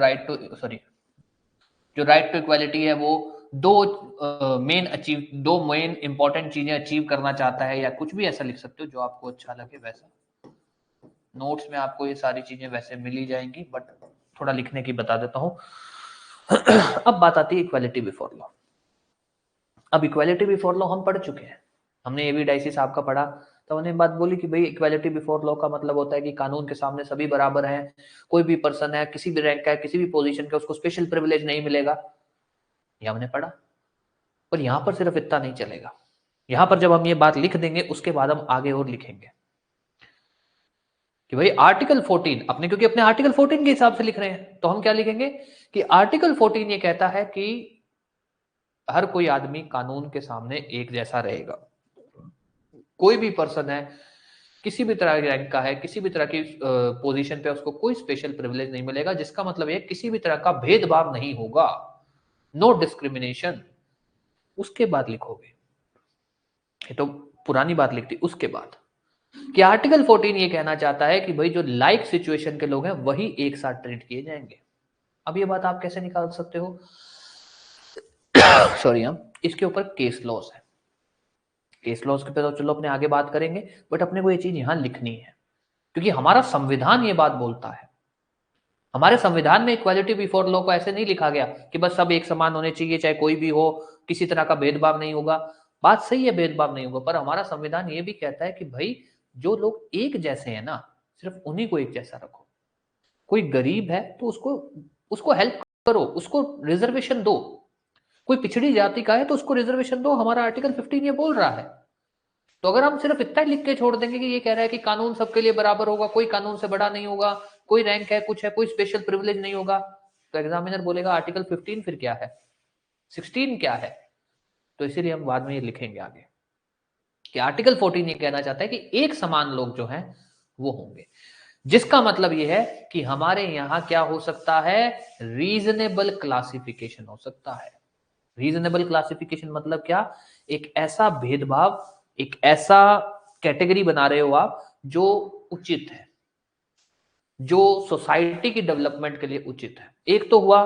राइट टू इक्वालिटी है वो दो मेन इंपॉर्टेंट चीजें अचीव करना चाहता है, या कुछ भी ऐसा लिख सकते हो जो आपको अच्छा लगे वैसा। नोट्स में आपको ये सारी चीजें वैसे मिल ही जाएंगी, बट थोड़ा लिखने की बता देता हूं। अब बात आती है इक्वालिटी बिफोर लॉ। अब इक्वालिटी बिफोर लॉ हम पढ़ चुके हैं, हमने एवी डाइसी साहब का पढ़ा, तो उन्होंने बात बोली कि भाई इक्वालिटी बिफोर लॉ का मतलब होता है कि कानून के सामने सभी बराबर हैं, कोई भी पर्सन है, किसी भी रैंक का है, किसी भी पोजीशन का, उसको स्पेशल प्रिविलेज नहीं मिलेगा, ये हमने पढ़ा। पर यहां पर सिर्फ इतना नहीं चलेगा, यहां पर जब हम ये बात लिख देंगे उसके बाद हम आगे और लिखेंगे कि भाई आर्टिकल 14 अपने, क्योंकि अपने आर्टिकल 14 के हिसाब से लिख रहे हैं, तो हम क्या लिखेंगे कि आर्टिकल 14 ये कहता है कि हर कोई आदमी कानून के सामने एक जैसा रहेगा, कोई भी पर्सन है, किसी भी तरह के रैंक का है, किसी भी तरह की पोजीशन पे, उसको कोई स्पेशल प्रिविलेज नहीं मिलेगा, जिसका मतलब है किसी भी तरह का भेदभाव नहीं होगा, नो डिस्क्रिमिनेशन। उसके बाद लिखोगे, ये तो पुरानी बात लिखती, उसके बाद कि आर्टिकल 14 ये कहना चाहता है कि भाई जो लाइक सिचुएशन के लोग हैं वही एक साथ ट्रीट किए जाएंगे। अब ये बात आप कैसे निकाल सकते हो? सॉरी, हम इसके ऊपर केस लॉस है, केस लॉस के पे तो चलो अपने आगे बात करेंगे, बट अपने को ये चीज यहां लिखनी है, क्योंकि हमारा संविधान ये बात बोलता है। हमारे संविधान में इक्वालिटी बिफोर लॉ को ऐसे नहीं लिखा गया कि बस सब एक समान होने चाहिए, चाहे कोई भी हो, किसी तरह का भेदभाव नहीं होगा। बात सही है, भेदभाव नहीं होगा, पर हमारा संविधान ये भी कहता है कि भाई जो लोग एक जैसे हैं ना, सिर्फ उन्हीं को एक जैसा रखो। कोई गरीब है तो उसको उसको हेल्प करो, उसको रिजर्वेशन दो, कोई पिछड़ी जाति का है तो उसको रिजर्वेशन दो, हमारा आर्टिकल 15 ये बोल रहा है। तो अगर हम सिर्फ इतना लिख के छोड़ देंगे कि ये कह रहा है कि कानून सबके लिए बराबर होगा, कोई कानून से बड़ा नहीं होगा, कोई रैंक है, कुछ है, कोई स्पेशल प्रिविलेज नहीं होगा, तो एग्जामिनर बोलेगा आर्टिकल 15 फिर क्या है, 16 क्या है? तो इसीलिए हम बाद में ये लिखेंगे आगे कि आर्टिकल 14 ये कहना चाहता है कि एक समान लोग जो हैं वो होंगे, जिसका मतलब ये है कि हमारे यहां क्या हो सकता है, रीजनेबल क्लासिफिकेशन हो सकता है। रीजनेबल क्लासिफिकेशन मतलब क्या? एक ऐसा भेदभाव, एक ऐसा कैटेगरी बना रहे हो आप जो उचित है, जो सोसाइटी की डेवलपमेंट के लिए उचित है। एक तो हुआ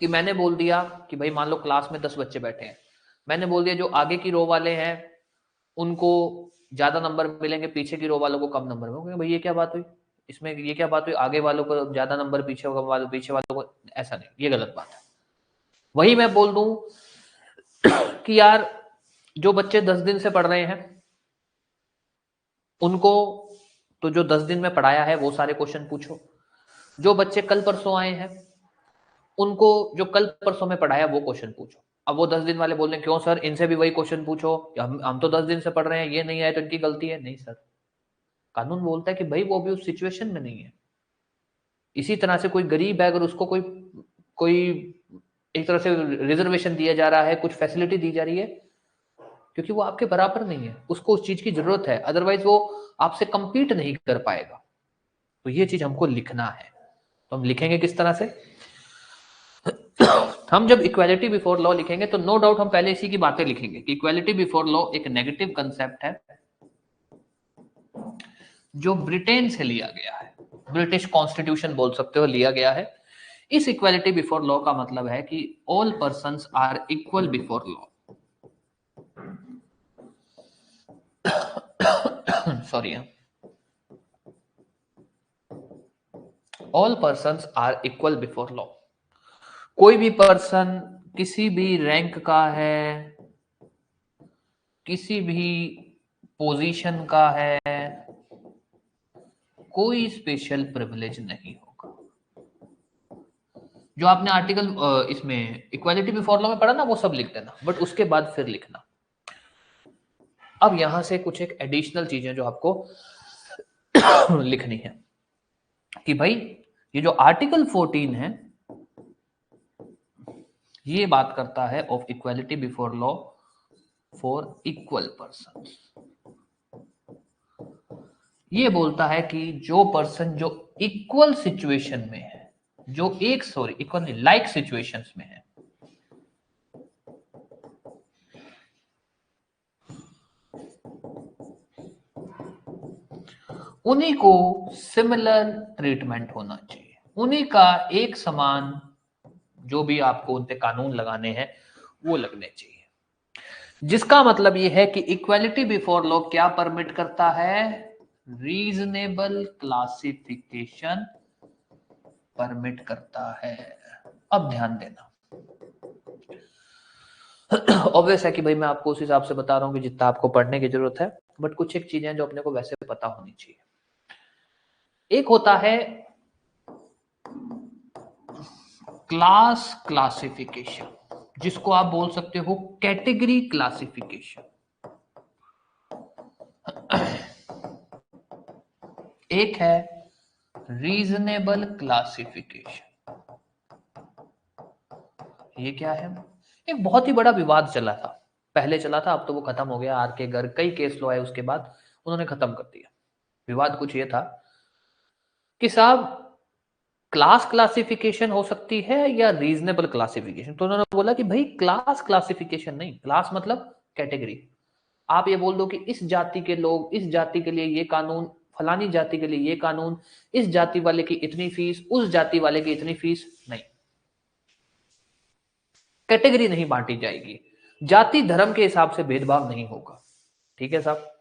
कि मैंने बोल दिया कि भाई मान लो क्लास में 10 बच्चे बैठे हैं, मैंने बोल दिया जो आगे की रो वाले हैं उनको ज्यादा नंबर मिलेंगे, पीछे की रो वालों को कम नंबर मिलेंगे। भाई ये क्या बात हुई? इसमें ये क्या बात हुई, आगे वालों को ज्यादा नंबर, पीछे वालों को, ऐसा नहीं, ये गलत बात है। वही मैं बोल दूं कि यार जो बच्चे 10 दिन से पढ़ रहे हैं उनको तो जो 10 दिन में पढ़ाया है वो सारे क्वेश्चन पूछो, जो बच्चे कल परसों आए हैं उनको जो कल परसों में पढ़ाया वो क्वेश्चन पूछो। अब वो 10 दिन वाले बोल रहे हैं क्यों सर, इनसे भी वही क्वेश्चन पूछो, हम तो 10 दिन से पढ़ रहे हैं, ये नहीं आए तो इनकी गलती है। नहीं सर, कानून बोलता है कि भाई वो अभी उस सिचुएशन में नहीं है। इसी तरह से कोई गरीब है, अगर उसको कोई कोई एक तरह से रिजर्वेशन दिया जा रहा है, कुछ फैसिलिटी दी जा रही है, क्योंकि वो आपके बराबर नहीं है, उसको उस चीज की जरूरत है, अदरवाइज वो आपसे कंपीट नहीं कर पाएगा। तो ये चीज हमको लिखना है। तो हम लिखेंगे किस तरह से, हम जब इक्वालिटी बिफोर लॉ लिखेंगे तो नो डाउट हम पहले इसी की बातें लिखेंगे कि इक्वालिटी बिफोर लॉ एक नेगेटिव कंसेप्ट है जो ब्रिटेन से लिया गया है, ब्रिटिश कॉन्स्टिट्यूशन बोल सकते हो, लिया गया है। इस इक्वालिटी बिफोर लॉ का मतलब है कि all persons are equal before law. Sorry, all persons are equal before law. कोई भी पर्सन किसी भी रैंक का है, किसी भी पोजीशन का है, कोई स्पेशल प्रिविलेज नहीं होगा। जो आपने आर्टिकल इसमें इक्वालिटी बिफोर लॉ में पढ़ा ना, वो सब लिख देना, बट उसके बाद फिर लिखना। अब यहां से कुछ एक एडिशनल चीजें जो आपको लिखनी है कि भाई ये जो आर्टिकल 14 है ये बात करता है of equality before law for equal person. ये बोलता है कि जो पर्सन जो इक्वल सिचुएशन में है, जो एक इक्वल लाइक सिचुएशंस में है, उन्हीं को सिमिलर ट्रीटमेंट होना चाहिए, उन्हीं का एक समान, जो भी आपको उन पे कानून लगाने हैं वो लगने चाहिए। जिसका मतलब ये है कि इक्वालिटी बिफोर लॉ क्या परमिट करता है, रीजनेबल क्लासिफिकेशन परमिट करता है। अब ध्यान देना, ऑब्वियस है कि भाई मैं आपको उस हिसाब से बता रहा हूं कि जितना आपको पढ़ने की जरूरत है, बट कुछ एक चीजें जो अपने को वैसे पता होनी चाहिए। एक होता है क्लास क्लासिफिकेशन, जिसको आप बोल सकते हो कैटेगरी क्लासिफिकेशन। एक है रीजनेबल क्लासिफिकेशन। ये क्या है, एक बहुत ही बड़ा विवाद चला था, पहले चला था, अब तो वो खत्म हो गया। आर के घर कई केस लो आए उसके बाद उन्होंने खत्म कर दिया। विवाद कुछ ये था कि साहब क्लास क्लासिफिकेशन हो सकती है या रीजनेबल क्लासिफिकेशन। तो उन्होंने बोला कि भाई क्लास क्लासिफिकेशन नहीं, क्लास मतलब कैटेगरी। आप ये बोल दो कि इस जाति के लोग, इस जाति के लिए ये कानून, फलानी जाति के लिए ये कानून, इस जाति वाले की इतनी फीस, उस जाति वाले की इतनी फीस, नहीं, कैटेगरी नहीं बांटी जाएगी, जाति धर्म के हिसाब से भेदभाव नहीं होगा। ठीक है साहब,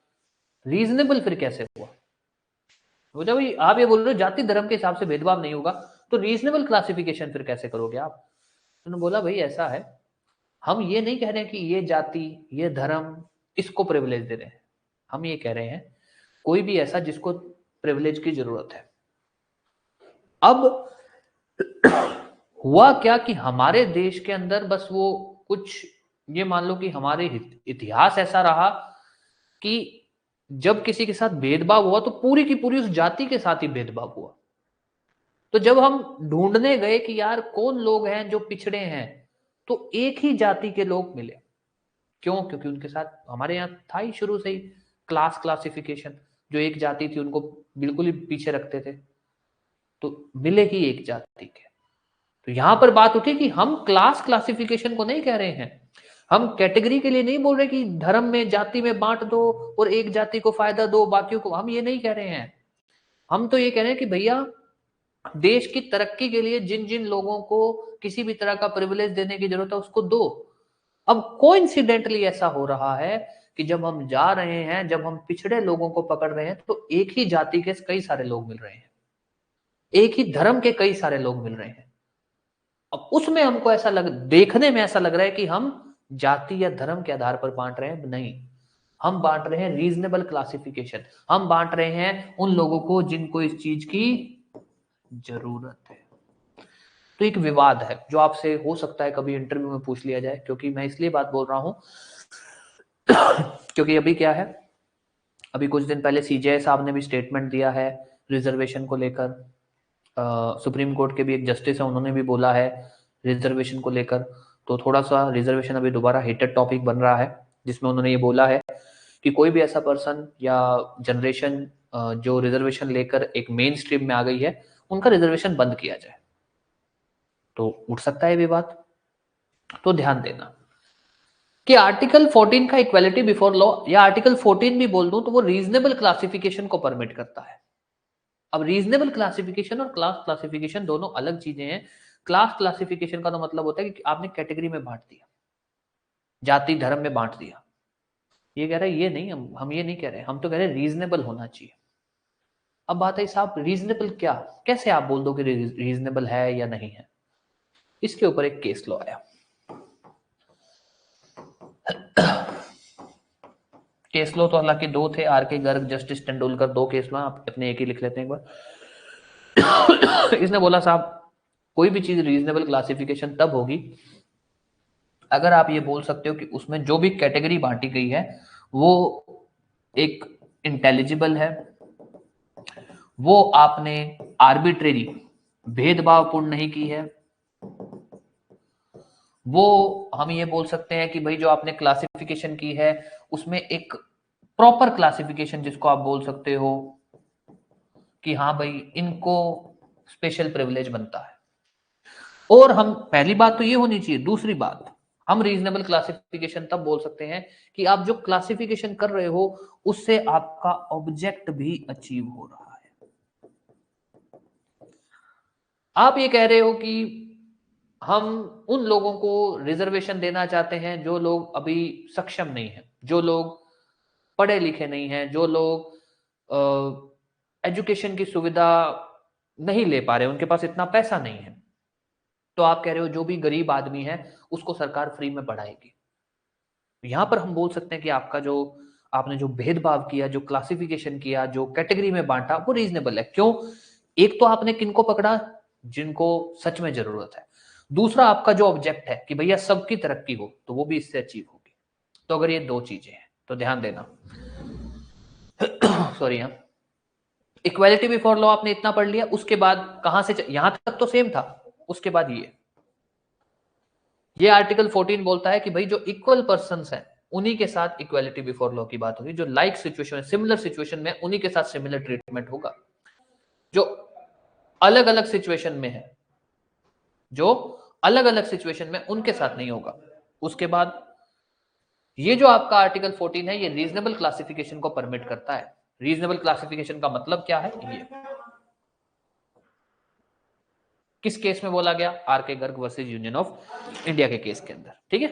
रीजनेबल फिर कैसे हुआ? तो जब आप ये बोल रहे हो जाति धर्म के हिसाब से भेदभाव नहीं होगा, तो रीजनेबल क्लासिफिकेशन फिर कैसे करोगे आप? तो उन्होंने बोला भाई ऐसा है, हम ये नहीं कह रहे हैं कि ये जाति, ये धर्म, इसको प्रिविलेज दे रहे हैं। हम ये कह रहे हैं कोई भी ऐसा जिसको प्रिविलेज की जरूरत है। अब हुआ क्या कि हमारे देश के अंदर बस वो कुछ, ये मान लो कि हमारे इतिहास ऐसा रहा कि जब किसी के साथ भेदभाव हुआ तो पूरी की पूरी उस जाति के साथ ही भेदभाव हुआ। तो जब हम ढूंढने गए कि यार कौन लोग हैं जो पिछड़े हैं, तो एक ही जाति के लोग मिले। क्यों? क्योंकि उनके साथ हमारे यहाँ था ही शुरू से ही क्लास क्लासिफिकेशन, जो एक जाति थी उनको बिल्कुल ही पीछे रखते थे, तो मिले ही एक जाति के। तो यहां पर बात उठी कि हम क्लास क्लासिफिकेशन को नहीं कह रहे हैं, हम कैटेगरी के लिए नहीं बोल रहे कि धर्म में, जाति में बांट दो और एक जाति को फायदा दो बाकियों को, हम ये नहीं कह रहे हैं। हम तो ये कह रहे हैं कि भैया देश की तरक्की के लिए जिन जिन लोगों को किसी भी तरह का प्रिविलेज देने की जरूरत है उसको दो। अब कोइंसिडेंटली ऐसा हो रहा है कि जब हम जा रहे हैं, जब हम पिछड़े लोगों को पकड़ रहे हैं, तो एक ही जाति के कई सारे लोग मिल रहे हैं। एक ही धर्म के कई सारे लोग मिल रहे हैं। अब उसमें हमको ऐसा देखने में ऐसा लग रहा है कि हम जाति या धर्म के आधार पर बांट रहे हैं, नहीं, हम बांट रहे हैं रीजनेबल क्लासिफिकेशन। हम बांट रहे हैं उन लोगों को जिनको इस चीज की जरूरत है। तो एक विवाद है जो आपसे हो सकता है कभी इंटरव्यू में पूछ लिया जाए, क्योंकि मैं इसलिए बात बोल रहा हूं क्योंकि अभी क्या है, अभी कुछ दिन पहले सीजेआई साहब ने भी स्टेटमेंट दिया है रिजर्वेशन को लेकर। सुप्रीम कोर्ट के भी एक जस्टिस है, उन्होंने भी बोला है रिजर्वेशन को लेकर। तो थोड़ा सा रिजर्वेशन अभी दोबारा हिटेड टॉपिक बन रहा है, जिसमें उन्होंने ये बोला है कि कोई भी ऐसा पर्सन या जनरेशन जो रिजर्वेशन लेकर एक मेन स्ट्रीम में आ गई है, उनका रिजर्वेशन बंद किया जाए। तो उठ सकता है विवाद। तो ध्यान देना कि आर्टिकल 14 का इक्वालिटी बिफोर लॉ, या आर्टिकल 14 भी बोल दूं तो वो रीजनेबल क्लासिफिकेशन को परमिट करता है। अब रीजनेबल क्लासिफिकेशन और क्लास क्लासिफिकेशन दोनों अलग चीजें हैं। क्लास क्लासिफिकेशन का तो मतलब होता है कि आपने कैटेगरी में बांट दिया, जाति धर्म में बांट दिया। ये कह रहे हैं ये नहीं, हम ये नहीं कह रहे, हम तो कह रहे हैं रीजनेबल होना चाहिए। अब बात है साहब रीजनेबल क्या, कैसे आप बोल दो कि रीजनेबल है या नहीं है। इसके ऊपर एक केस लॉ आया। केस लॉ तो हालांकि दो थे, आर के गर्ग, जस्टिस तेंदुलकर, दो केस लॉ, आप अपने एक ही लिख लेते हैं एक बार। इसने बोला साहब कोई भी चीज रीजनेबल क्लासिफिकेशन तब होगी अगर आप ये बोल सकते हो कि उसमें जो भी कैटेगरी बांटी गई है वो एक इंटेलिजिबल है, वो आपने आर्बिट्रेरी भेदभावपूर्ण नहीं की है, वो हम ये बोल सकते हैं कि भाई जो आपने क्लासिफिकेशन की है उसमें एक प्रॉपर क्लासिफिकेशन जिसको आप बोल सकते हो कि हाँ भाई इनको स्पेशल प्रिविलेज बनता है। और हम पहली बात तो ये होनी चाहिए, दूसरी बात हम रीजनेबल क्लासिफिकेशन तब बोल सकते हैं कि आप जो क्लासिफिकेशन कर रहे हो उससे आपका ऑब्जेक्ट भी अचीव हो रहा है। आप ये कह रहे हो कि हम उन लोगों को रिजर्वेशन देना चाहते हैं जो लोग अभी सक्षम नहीं है, जो लोग पढ़े लिखे नहीं हैं, जो लोग एजुकेशन की सुविधा नहीं ले पा रहे, उनके पास इतना पैसा नहीं है। तो आप कह रहे हो जो भी गरीब आदमी है उसको सरकार फ्री में पढ़ाएगी। यहां पर हम बोल सकते हैं कि आपका जो आपने जो भेदभाव किया, जो क्लासिफिकेशन किया, जो कैटेगरी में बांटा, वो रीजनेबल है। क्यों? एक तो आपने किनको पकड़ा जिनको सच में जरूरत है, दूसरा आपका जो ऑब्जेक्ट है कि भैया सबकी तरक्की हो, तो वो भी इससे अचीव होगी। तो अगर ये दो चीजें हैं तो ध्यान देना। सॉरी, हाँ, इक्वालिटी बिफोर लॉ आपने इतना पढ़ लिया, उसके बाद कहां से यहां तक तो सेम था। उसके बाद ये आर्टिकल 14 बोलता है कि भाई जो इक्वल पर्संस हैं उन्हीं के साथ इक्वालिटी बिफोर लॉ की बात होगी, जो लाइक सिचुएशन है, सिमिलर सिचुएशन में उन्हीं के साथ सिमिलर ट्रीटमेंट होगा। जो अलग अलग सिचुएशन में है, जो अलग अलग सिचुएशन में उनके साथ नहीं होगा। उसके बाद ये जो आपका आर्टिकल 14 है ये रीजनेबल क्लासिफिकेशन को परमिट करता है। रीजनेबल क्लासिफिकेशन का मतलब क्या है, ये किस केस में बोला गया, आर के Garg versus union of India के केस के अंदर। ठीक है,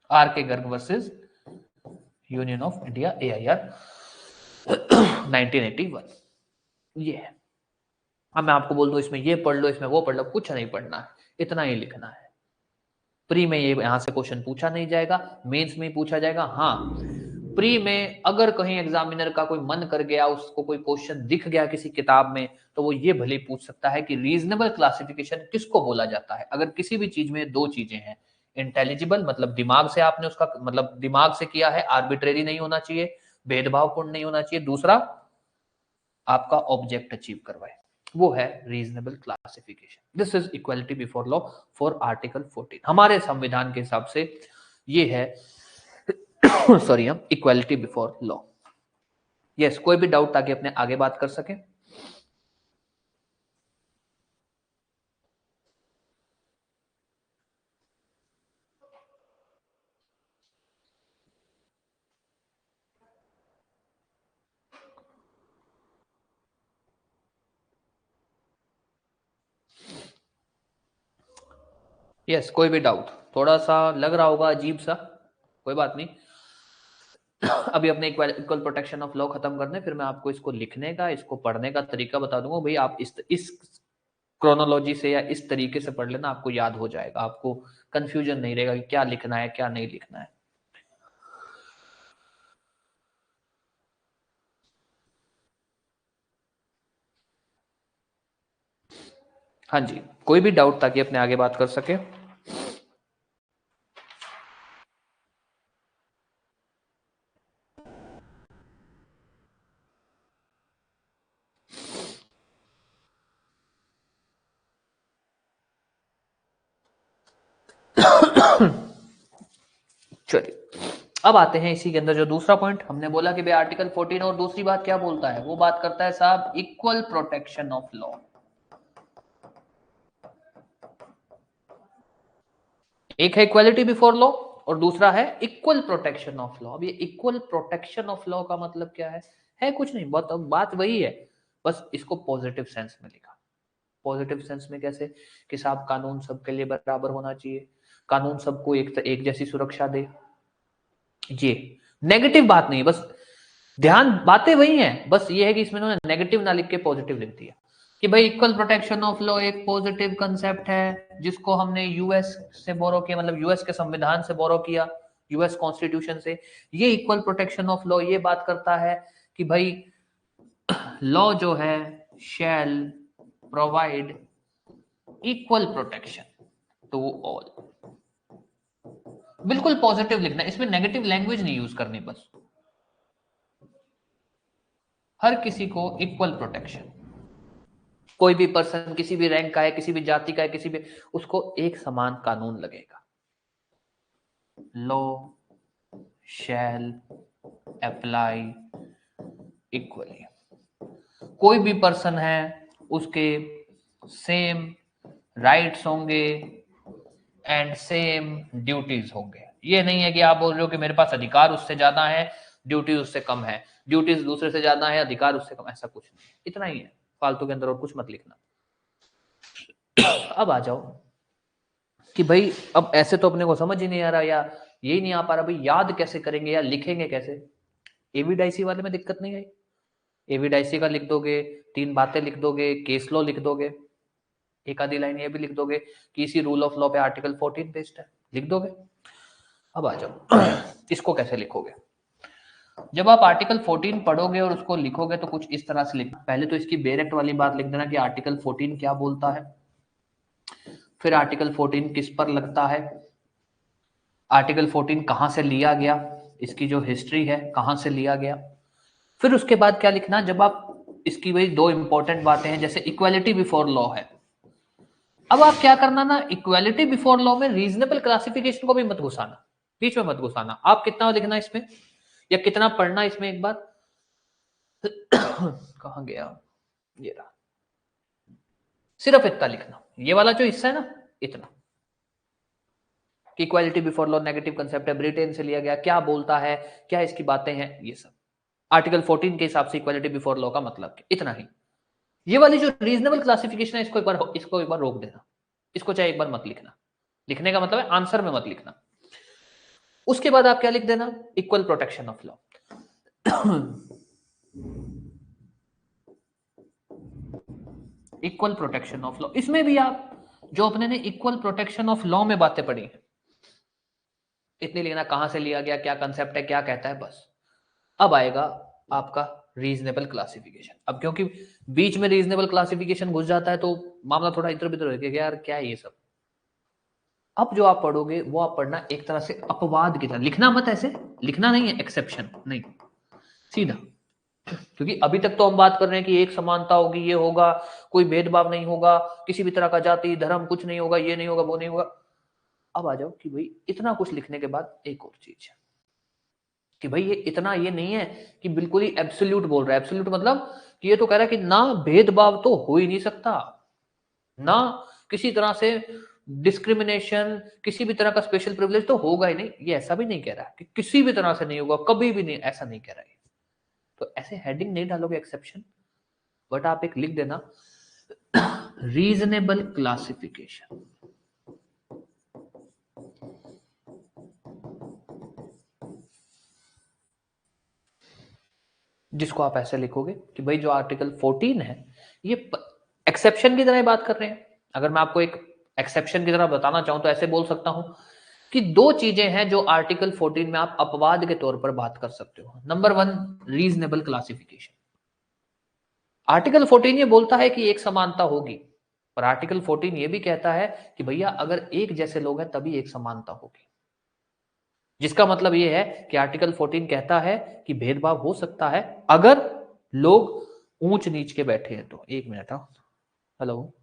आर के Garg versus union of India AIR 1981, ये है। अब मैं आपको बोल दूं इसमें ये पढ़ लो, इसमें वो पढ़ लो, कुछ नहीं पढ़ना है, इतना ही लिखना है। प्री में ये यहां से क्वेश्चन पूछा नहीं जाएगा, मेंस में पूछा जाएगा। हाँ, प्री में अगर कहीं एग्जामिनर का कोई मन कर गया, उसको कोई क्वेश्चन दिख गया किसी किताब में, तो वो ये भले पूछ सकता है कि रीजनेबल क्लासिफिकेशन किसको बोला जाता है। अगर किसी भी चीज में दो चीजें हैं, इंटेलिजिबल मतलब दिमाग से आपने उसका मतलब दिमाग से किया है, आर्बिट्रेरी नहीं होना चाहिए, भेदभावपूर्ण नहीं होना चाहिए, दूसरा आपका ऑब्जेक्ट अचीव करवाए, वो है reasonable classification. This is equality before law for article 14। हमारे संविधान के हिसाब से ये है सॉरी, हम इक्वालिटी बिफोर लॉ। यस, कोई भी डाउट ताकि अपने आगे बात कर सके। यस, कोई भी डाउट, थोड़ा सा लग रहा होगा अजीब सा, कोई बात नहीं। अभी अपने इक्वल प्रोटेक्शन ऑफ लॉ खत्म करने, फिर मैं आपको इसको लिखने का, इसको पढ़ने का तरीका बता दूंगा। भाई आप इस क्रोनोलॉजी से या इस तरीके से पढ़ लेना, आपको याद हो जाएगा, आपको कंफ्यूजन नहीं रहेगा कि क्या लिखना है क्या नहीं लिखना है। हाँ जी, कोई भी डाउट ताकि अपने आगे बात कर सके। चलिए अब आते हैं इसी के अंदर जो दूसरा पॉइंट हमने बोला कि भाई आर्टिकल 14 और दूसरी बात क्या बोलता है, वो बात करता है साहब इक्वल प्रोटेक्शन ऑफ लॉ। एक है इक्वालिटी बिफोर लॉ और दूसरा है इक्वल प्रोटेक्शन ऑफ लॉ। अब ये इक्वल प्रोटेक्शन ऑफ लॉ का मतलब क्या है कुछ नहीं, बात वही है, बस इसको पॉजिटिव सेंस में लिखा। पॉजिटिव सेंस में कैसे कि साहब कानून सबके लिए बराबर होना चाहिए, कानून सबको एक जैसी सुरक्षा दे। ये नेगेटिव बात नहीं, बस ध्यान बातें वही हैं, बस ये है कि इसमें उन्होंने नेगेटिव ना लिख के पॉजिटिव लिख दिया कि भाई इक्वल प्रोटेक्शन ऑफ लॉ एक पॉजिटिव कंसेप्ट है जिसको हमने यूएस से बोरो किया, मतलब यूएस के संविधान से बोरो किया, यूएस कॉन्स्टिट्यूशन से। ये इक्वल प्रोटेक्शन ऑफ लॉ ये बात करता है कि भाई लॉ जो है shall provide equal protection to all. बिल्कुल पॉजिटिव लिखना, इसमें नेगेटिव लैंग्वेज नहीं यूज करनी, बस हर किसी को इक्वल प्रोटेक्शन। कोई भी पर्सन किसी भी रैंक का है, किसी भी जाति का है, किसी भी, उसको एक समान कानून लगेगा। Law shall apply equally. कोई भी पर्सन है उसके सेम राइट्स होंगे एंड सेम ड्यूटीज होंगे। ये नहीं है कि आप बोल रहे हो कि मेरे पास अधिकार उससे ज्यादा है, ड्यूटी उससे कम है, ड्यूटीज दूसरे से ज्यादा है, अधिकार उससे कम, ऐसा कुछ नहीं, इतना ही है फालतू के अंदर, और कुछ मत लिखना। अब आ जाओ कि भाई अब ऐसे तो अपने को समझ ही नहीं आ रहा, या यही नहीं आ पा रहा भाई याद कैसे करेंगे या लिखेंगे कैसे। एविडाइसी वाले में दिक्कत नहीं आई, एविडाइसी का लिख दोगे, 3 बातें लिख दोगे, केस लॉ लिख दोगे, एक आधी लाइन ये भी लिख दोगे कि इसी रूल ऑफ लॉ पे आर्टिकल 14 बेस्ड है, लिख दोगे। अब आ जाओ इसको कैसे लिखोगे। जब आप आर्टिकल 14 पढ़ोगे और उसको लिखोगे तो कुछ इस तरह से लिखना। पहले तो इसकी बेरेक्ट वाली बात लिख देना कि आर्टिकल 14 क्या बोलता है, फिर आर्टिकल 14 किस पर लगता है, आर्टिकल 14 कहां से लिया गया, इसकी जो हिस्ट्री है कहां से लिया गया। फिर उसके बाद क्या लिखना, जब आप इसकी वही 2 इंपॉर्टेंट बातें हैं, जैसे इक्वालिटी बिफोर लॉ है। अब आप क्या करना ना, इक्वालिटी बिफोर लॉ में रीजनेबल क्लासिफिकेशन को भी मत घुसाना, बीच में मत घुसाना। आप कितना लिखना इसमें या कितना पढ़ना इसमें, एक बार कहां गया, ये रहा, सिर्फ इतना लिखना, ये वाला जो हिस्सा है ना, इतना कि equality before law negative concept है, ब्रिटेन से लिया गया, क्या बोलता है, क्या इसकी बातें हैं, ये सब आर्टिकल 14 के हिसाब से इक्वालिटी बिफोर लॉ का मतलब क्या, इतना ही। ये वाली जो रीजनेबल क्लासिफिकेशन है इसको एक बार रोक देना, इसको चाहे एक बार मत लिखना, लिखने का मतलब है आंसर में मत लिखना। उसके बाद आप क्या लिख देना, equal protection of law. Equal protection of law, इसमें भी आप जो अपने ने इक्वल प्रोटेक्शन ऑफ लॉ में बातें पढ़ी है इतनी लिखना, कहां से लिया गया, क्या कंसेप्ट है, क्या कहता है, बस। अब आएगा आपका रीजनेबल क्लासिफिकेशन। अब क्योंकि बीच में रीजनेबल क्लासिफिकेशन घुस जाता है तो मामला थोड़ा इधर उधर हो गया, यार क्या है ये सब। अब जो आप पढ़ोगे वो आप पढ़ना एक तरह से अपवाद की तरह, लिखना मत ऐसे, लिखना नहीं है एक्सेप्शन नहीं, सीधा। क्योंकि अभी तक तो हम बात कर रहे हैं कि एक समानता होगी, ये होगा, कोई भेदभाव नहीं होगा, किसी भी तरह का जाति धर्म कुछ नहीं होगा, ये नहीं होगा, वो नहीं होगा। अब आ जाओ कि भाई इतना कुछ लिखने के बाद एक और चीज है कि भाई ये इतना ये नहीं है कि बिल्कुल ही एब्सोल्यूट बोल रहा है। एब्सोल्यूट मतलब कि ये तो कह रहा है कि ना भेदभाव तो हो ही नहीं सकता, ना किसी तरह से डिस्क्रिमिनेशन, किसी भी तरह का स्पेशल प्रिविलेज तो होगा ही नहीं। ये ऐसा भी नहीं कह रहा है कि किसी भी तरह से नहीं होगा, कभी भी नहीं, ऐसा नहीं कह रहा है। तो ऐसे हेडिंग नहीं डालोगे एक्सेप्शन, बट आप एक लिख देना रीजनेबल क्लासिफिकेशन। जिसको आप ऐसे लिखोगे कि भाई जो आर्टिकल 14 है ये एक्सेप्शन की तरह बात कर रहे हैं। अगर मैं आपको एक एक्सेप्शन की तरह बताना चाहूं तो ऐसे बोल सकता हूं कि दो चीजें हैं जो आर्टिकल 14 में आप अपवाद के तौर पर बात कर सकते हो। Number 1, reasonable classification. आर्टिकल 14 ये बोलता है कि एक समानता होगी, पर आर्टिकल 14 ये भी कहता है कि भैया अगर एक जैसे लोग हैं तभी एक समानता होगी। जिसका मतलब ये है कि आर्टिकल 14 कहता है कि भेदभाव हो सकता है अगर लोग ऊंच नीच के बैठे हैं तो। एक मिनट, हाँ, हेलो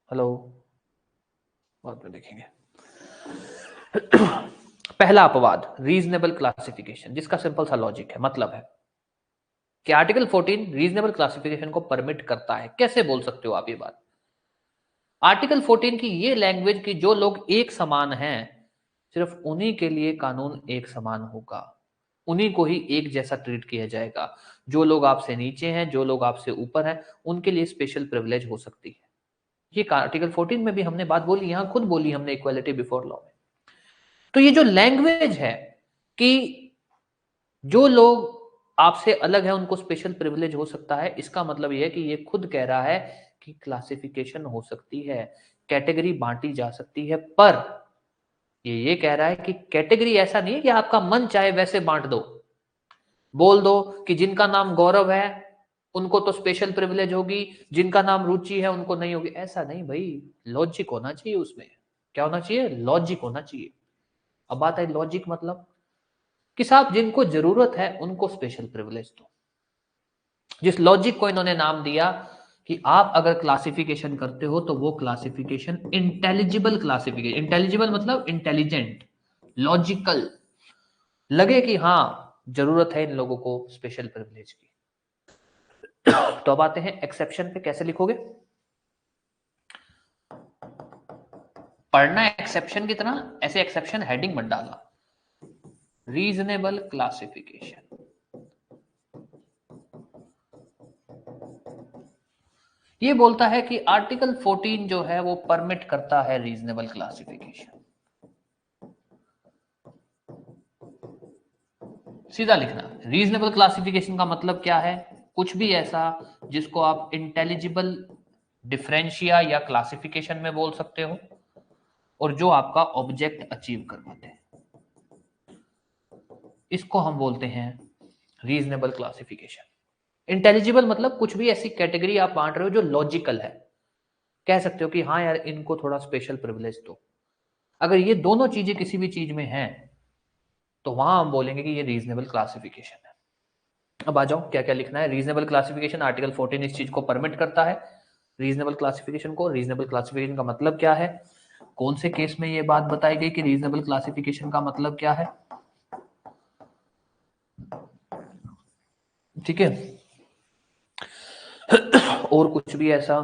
हेलो, बाद में देखेंगे। पहला अपवाद रीजनेबल क्लासिफिकेशन, जिसका सिंपल सा लॉजिक है, मतलब है कि आर्टिकल 14 रीजनेबल क्लासिफिकेशन को परमिट करता है। कैसे बोल सकते हो आप ये बात? आर्टिकल 14 की ये लैंग्वेज कि जो लोग एक समान हैं, सिर्फ उन्हीं के लिए कानून एक समान होगा, उन्हीं को ही एक जैसा ट्रीट किया जाएगा। जो लोग आपसे नीचे हैं, जो लोग आपसे ऊपर हैं, उनके लिए स्पेशल प्रिविलेज हो सकती है। ये आर्टिकल 14 में भी हमने बात बोली, यहां खुद बोली हमने इक्वालिटी बिफोर लॉ में। तो ये जो लैंग्वेज है कि जो लोग आपसे अलग है उनको स्पेशल प्रिविलेज हो सकता है, इसका मतलब यह है कि ये खुद कह रहा है कि क्लासिफिकेशन हो सकती है, कैटेगरी बांटी जा सकती है, पर ये कह रहा है कि कैटेगरी ऐसा नहीं है कि आपका मन चाहे वैसे बांट दो, बोल दो कि जिनका नाम गौरव है उनको तो स्पेशल प्रिविलेज होगी, जिनका नाम रुचि है उनको नहीं होगी। ऐसा नहीं भाई, लॉजिक होना चाहिए उसमें। क्या होना चाहिए? लॉजिक होना चाहिए। अब बात है लॉजिक मतलब कि साहब जिनको जरूरत है उनको स्पेशल प्रिविलेज दो। जिस लॉजिक को इन्होंने नाम दिया कि आप अगर क्लासिफिकेशन करते हो तो वो क्लासिफिकेशन इंटेलिजिबल क्लासिफिकेशन, इंटेलिजिबल मतलब इंटेलिजेंट, लॉजिकल, लगे कि हाँ जरूरत है इन लोगों को स्पेशल प्रिविलेज की। तो अब आते हैं एक्सेप्शन पे। कैसे लिखोगे? पढ़ना एक्सेप्शन की तरह, ऐसे एक्सेप्शन हेडिंग मत डालना। रीजनेबल क्लासिफिकेशन, ये बोलता है कि आर्टिकल 14 जो है वो परमिट करता है रीजनेबल क्लासिफिकेशन। सीधा लिखना। रीजनेबल क्लासिफिकेशन का मतलब क्या है? कुछ भी ऐसा जिसको आप इंटेलिजिबल डिफरेंशिया या क्लासिफिकेशन में बोल सकते हो और जो आपका ऑब्जेक्ट अचीव करवाते हैं, इसको हम बोलते हैं रीजनेबल क्लासिफिकेशन। इंटेलिजिबल मतलब कुछ भी ऐसी कैटेगरी आप बांट रहे हो जो लॉजिकल है, कह सकते हो कि हाँ यार इनको थोड़ा स्पेशल प्रिविलेज दो। अगर ये दोनों चीजें किसी भी चीज में हैं तो वहां हम बोलेंगे कि ये रीजनेबल क्लासिफिकेशन है। अब आ जाओ क्या क्या लिखना है। रीजनेबल क्लासिफिकेशन, आर्टिकल 14 इस चीज को परमिट करता है, रीजनेबल क्लासिफिकेशन को। रीजनेबल क्लासिफिकेशन का मतलब क्या है? कौन से केस में ये बात बताई गई कि रीजनेबल क्लासिफिकेशन का मतलब क्या है? ठीक है। और कुछ भी ऐसा?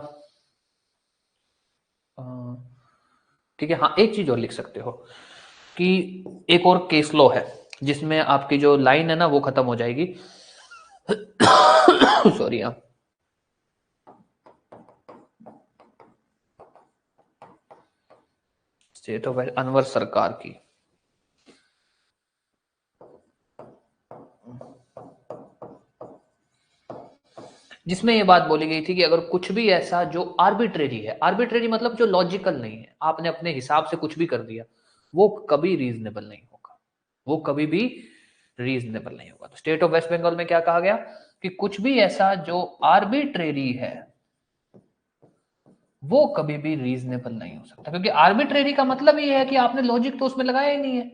ठीक है, हाँ, एक चीज और लिख सकते हो कि एक और केस लॉ है जिसमें आपकी जो लाइन है ना वो खत्म हो जाएगी। सॉरी, हाँ, स्टेट ऑफ अनवर सरकार की, जिसमें ये बात बोली गई थी कि अगर कुछ भी ऐसा जो आर्बिट्रेरी है, आर्बिट्रेरी मतलब जो लॉजिकल नहीं है, आपने अपने हिसाब से कुछ भी कर दिया, वो कभी रीजनेबल नहीं होगा, वो कभी भी रीजनेबल नहीं होगा। तो स्टेट ऑफ वेस्ट बंगाल में क्या कहा गया कि कुछ भी ऐसा जो आर्बिट्रेरी है वो कभी भी रीजनेबल नहीं हो सकता, क्योंकि आर्बिट्रेरी का मतलब ये है कि आपने लॉजिक तो उसमें लगाया ही नहीं है,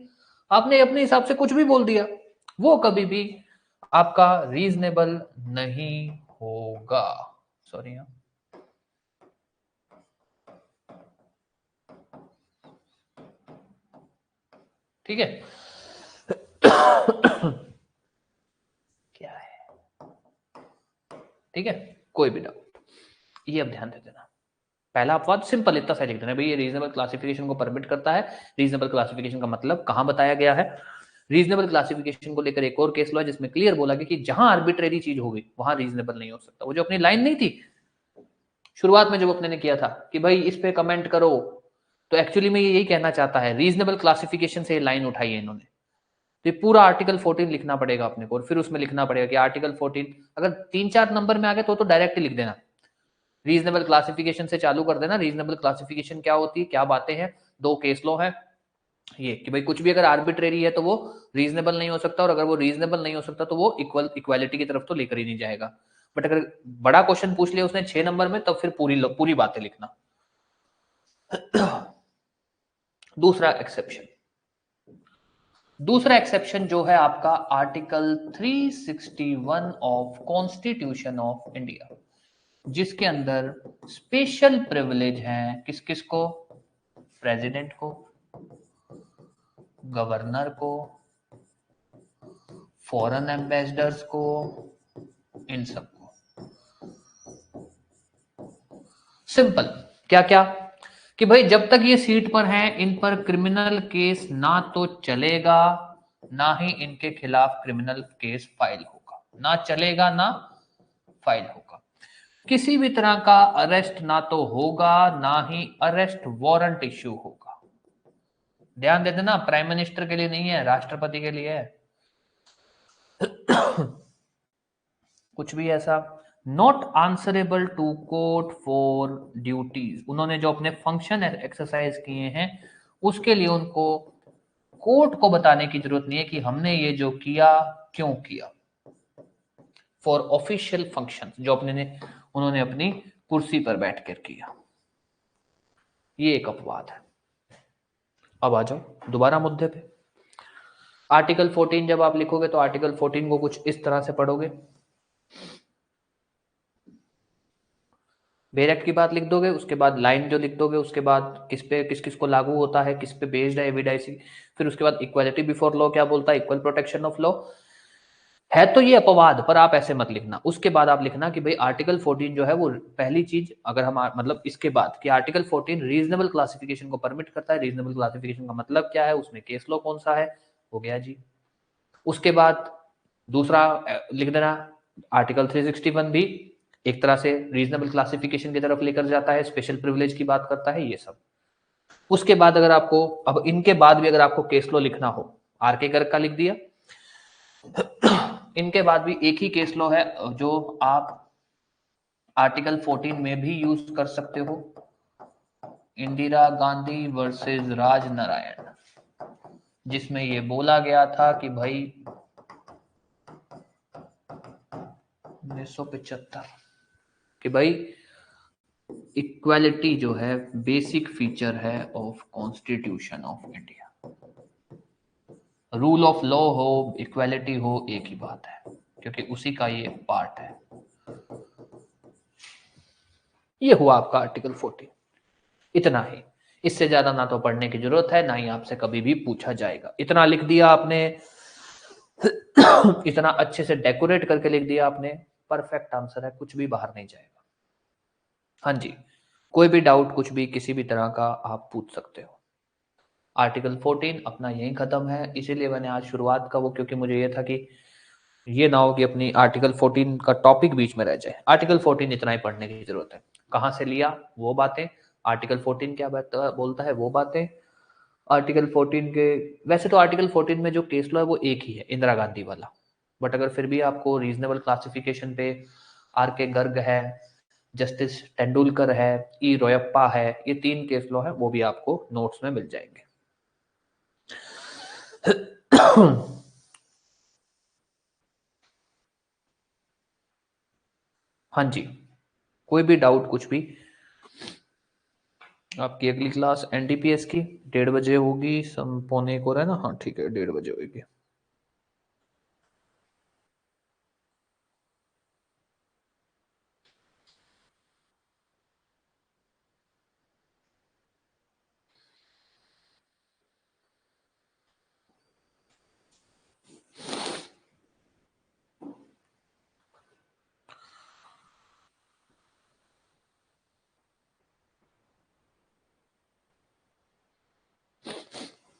आपने अपने हिसाब से कुछ भी बोल दिया, वो कभी भी आपका रीजनेबल नहीं होगा। सॉरी, हाँ, ठीक है। क्या है? ठीक है, कोई भी डाउट ये अब ध्यान दे देना। पहला अपवाद सिंपल इतना सा लिख देना भाई, ये रीजनेबल क्लासिफिकेशन को परमिट करता है। रीजनेबल क्लासिफिकेशन का मतलब कहां बताया गया है? रीजनेबल क्लासिफिकेशन को लेकर एक और केस लॉ जिसमें क्लियर बोला गया कि जहां आर्बिट्रेरी चीज होगी वहां रीजनेबल नहीं हो सकता। वो जो अपनी लाइन नहीं थी शुरुआत में जब अपने ने किया था कि भाई इस पे कमेंट करो, तो एक्चुअली में ये यही कहना चाहता है, रीजनेबल क्लासिफिकेशन से लाइन उठाई है इन्होंने। तो ये पूरा आर्टिकल 14 लिखना पड़ेगा अपने को, और फिर उसमें लिखना पड़ेगा कि आर्टिकल 14 अगर 3-4 नंबर में आ गए तो डायरेक्ट ही लिख देना। रीजनेबल क्लासिफिकेशन से चालू कर देना। रीजनेबल क्लासिफिकेशन क्या होती है, क्या बातें हैं, 2 केस लॉ है ये, कि भाई कुछ भी अगर आर्बिट्रेरी है तो वो रीजनेबल नहीं हो सकता, और अगर वो रीजनेबल नहीं हो सकता तो वो इक्वालिटी की तरफ तो लेकर ही नहीं जाएगा। बट अगर बड़ा क्वेश्चन पूछ लिया उसने 6 नंबर में, तब फिर पूरी बातें लिखना। दूसरा एक्सेप्शन जो है आपका article 361 of constitution of India, जिसके अंदर स्पेशल प्रिविलेज है किस किस को, प्रेसिडेंट को, गवर्नर को, फॉरेन एम्बेसडर्स को, इन सबको। सिंपल, क्या क्या, कि भाई जब तक ये सीट पर हैं इन पर क्रिमिनल केस ना तो चलेगा, ना ही इनके खिलाफ क्रिमिनल केस फाइल होगा, ना चलेगा ना फाइल होगा। किसी भी तरह का अरेस्ट ना तो होगा, ना ही अरेस्ट वारंट इश्यू होगा। ध्यान दे देना, प्राइम मिनिस्टर के लिए नहीं है, राष्ट्रपति के लिए है। कुछ भी ऐसा not answerable to court for duties, उन्होंने जो अपने फंक्शन एक्सरसाइज किए हैं उसके लिए उनको कोर्ट को बताने की जरूरत नहीं है कि हमने ये जो किया क्यों किया। फॉर ऑफिशियल फंक्शन जो उन्होंने अपनी कुर्सी पर बैठकर किया, ये एक अपवाद है। अब आ जाओ दोबारा मुद्दे पे। आर्टिकल 14 जब आप लिखोगे तो आर्टिकल 14 को कुछ इस तरह से पढ़ोगे, बेयर एक्ट की बात लिख दोगे, उसके बाद लाइन जो लिख दोगे, उसके बाद किस पे किस किस को लागू होता है, किस पे बेस्ड है एविडेंस, फिर उसके बाद इक्वालिटी बिफोर लॉ क्या बोलता है, इक्वल प्रोटेक्शन ऑफ लॉ है। तो ये अपवाद, पर आप ऐसे मत लिखना। उसके बाद आप लिखना कि भाई आर्टिकल 14 जो है वो पहली चीज, अगर हम मतलब इसके बाद कि आर्टिकल 14 रीजनेबल क्लासिफिकेशन को परमिट करता है। रीजनेबल क्लासिफिकेशन का मतलब क्या है, उसमें केस लॉ कौन सा है, हो गया जी। उसके बाद दूसरा लिख देना, आर्टिकल 361 भी एक तरह से रीजनेबल क्लासिफिकेशन की तरफ लेकर जाता है, स्पेशल प्रिविलेज की बात करता है, ये सब। उसके बाद अगर आपको, अब इनके बाद भी अगर आपको केस लॉ लिखना हो, आर के गर्ग का लिख दिया। इनके बाद भी एक ही केस लॉ है जो आप आर्टिकल 14 में भी यूज कर सकते हो, इंदिरा गांधी वर्सेस राज नारायण, जिसमें ये बोला गया था कि भाई 1975 कि भाई इक्वालिटी जो है बेसिक फीचर है of constitution of India. Rule of law हो, इक्वालिटी हो, एक ही बात है, क्योंकि उसी का ये पार्ट है। ये हुआ आपका आर्टिकल 14, इतना ही। इससे ज्यादा ना तो पढ़ने की जरूरत है, ना ही आपसे कभी भी पूछा जाएगा। इतना लिख दिया आपने, इतना अच्छे से डेकोरेट करके लिख दिया आपने, परफेक्ट आंसर है, कुछ भी बाहर नहीं जाएगा। हाँ जी, कोई भी डाउट कुछ भी किसी भी तरह का आप पूछ सकते हो। आर्टिकल 14 अपना यही खत्म है, इसीलिए मैंने आज शुरुआत का वो, क्योंकि मुझे ये था कि ये ना हो कि अपनी आर्टिकल 14 का टॉपिक बीच में रह जाए। आर्टिकल 14 इतना ही पढ़ने की जरूरत है, कहां से लिया वो बातें, आर्टिकल 14 क्या बोलता है वो बातें। आर्टिकल 14 के, वैसे तो आर्टिकल 14 में जो केस लॉ है वो एक ही है, इंदिरा गांधी वाला। बट अगर फिर भी आपको रीजनेबल क्लासिफिकेशन पे आर के गर्ग है, जस्टिस तेंदुलकर है, ई रोयप्पा है, ये 3 केस लॉ है, वो भी आपको नोट्स में मिल जाएंगे। हाँ जी, कोई भी डाउट कुछ भी। आपकी अगली क्लास एनडीपीएस की 1:30 बजे होगी, पौने को है ना, हाँ ठीक है 1:30 बजे होगी।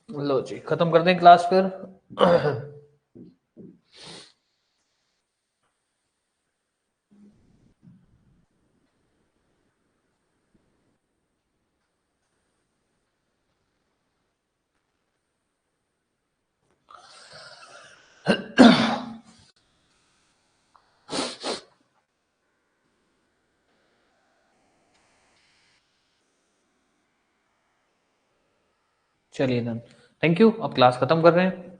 लो जी, खत्म कर दें क्लास फिर। चलिए देन, थैंक यू। अब क्लास खत्म कर रहे हैं।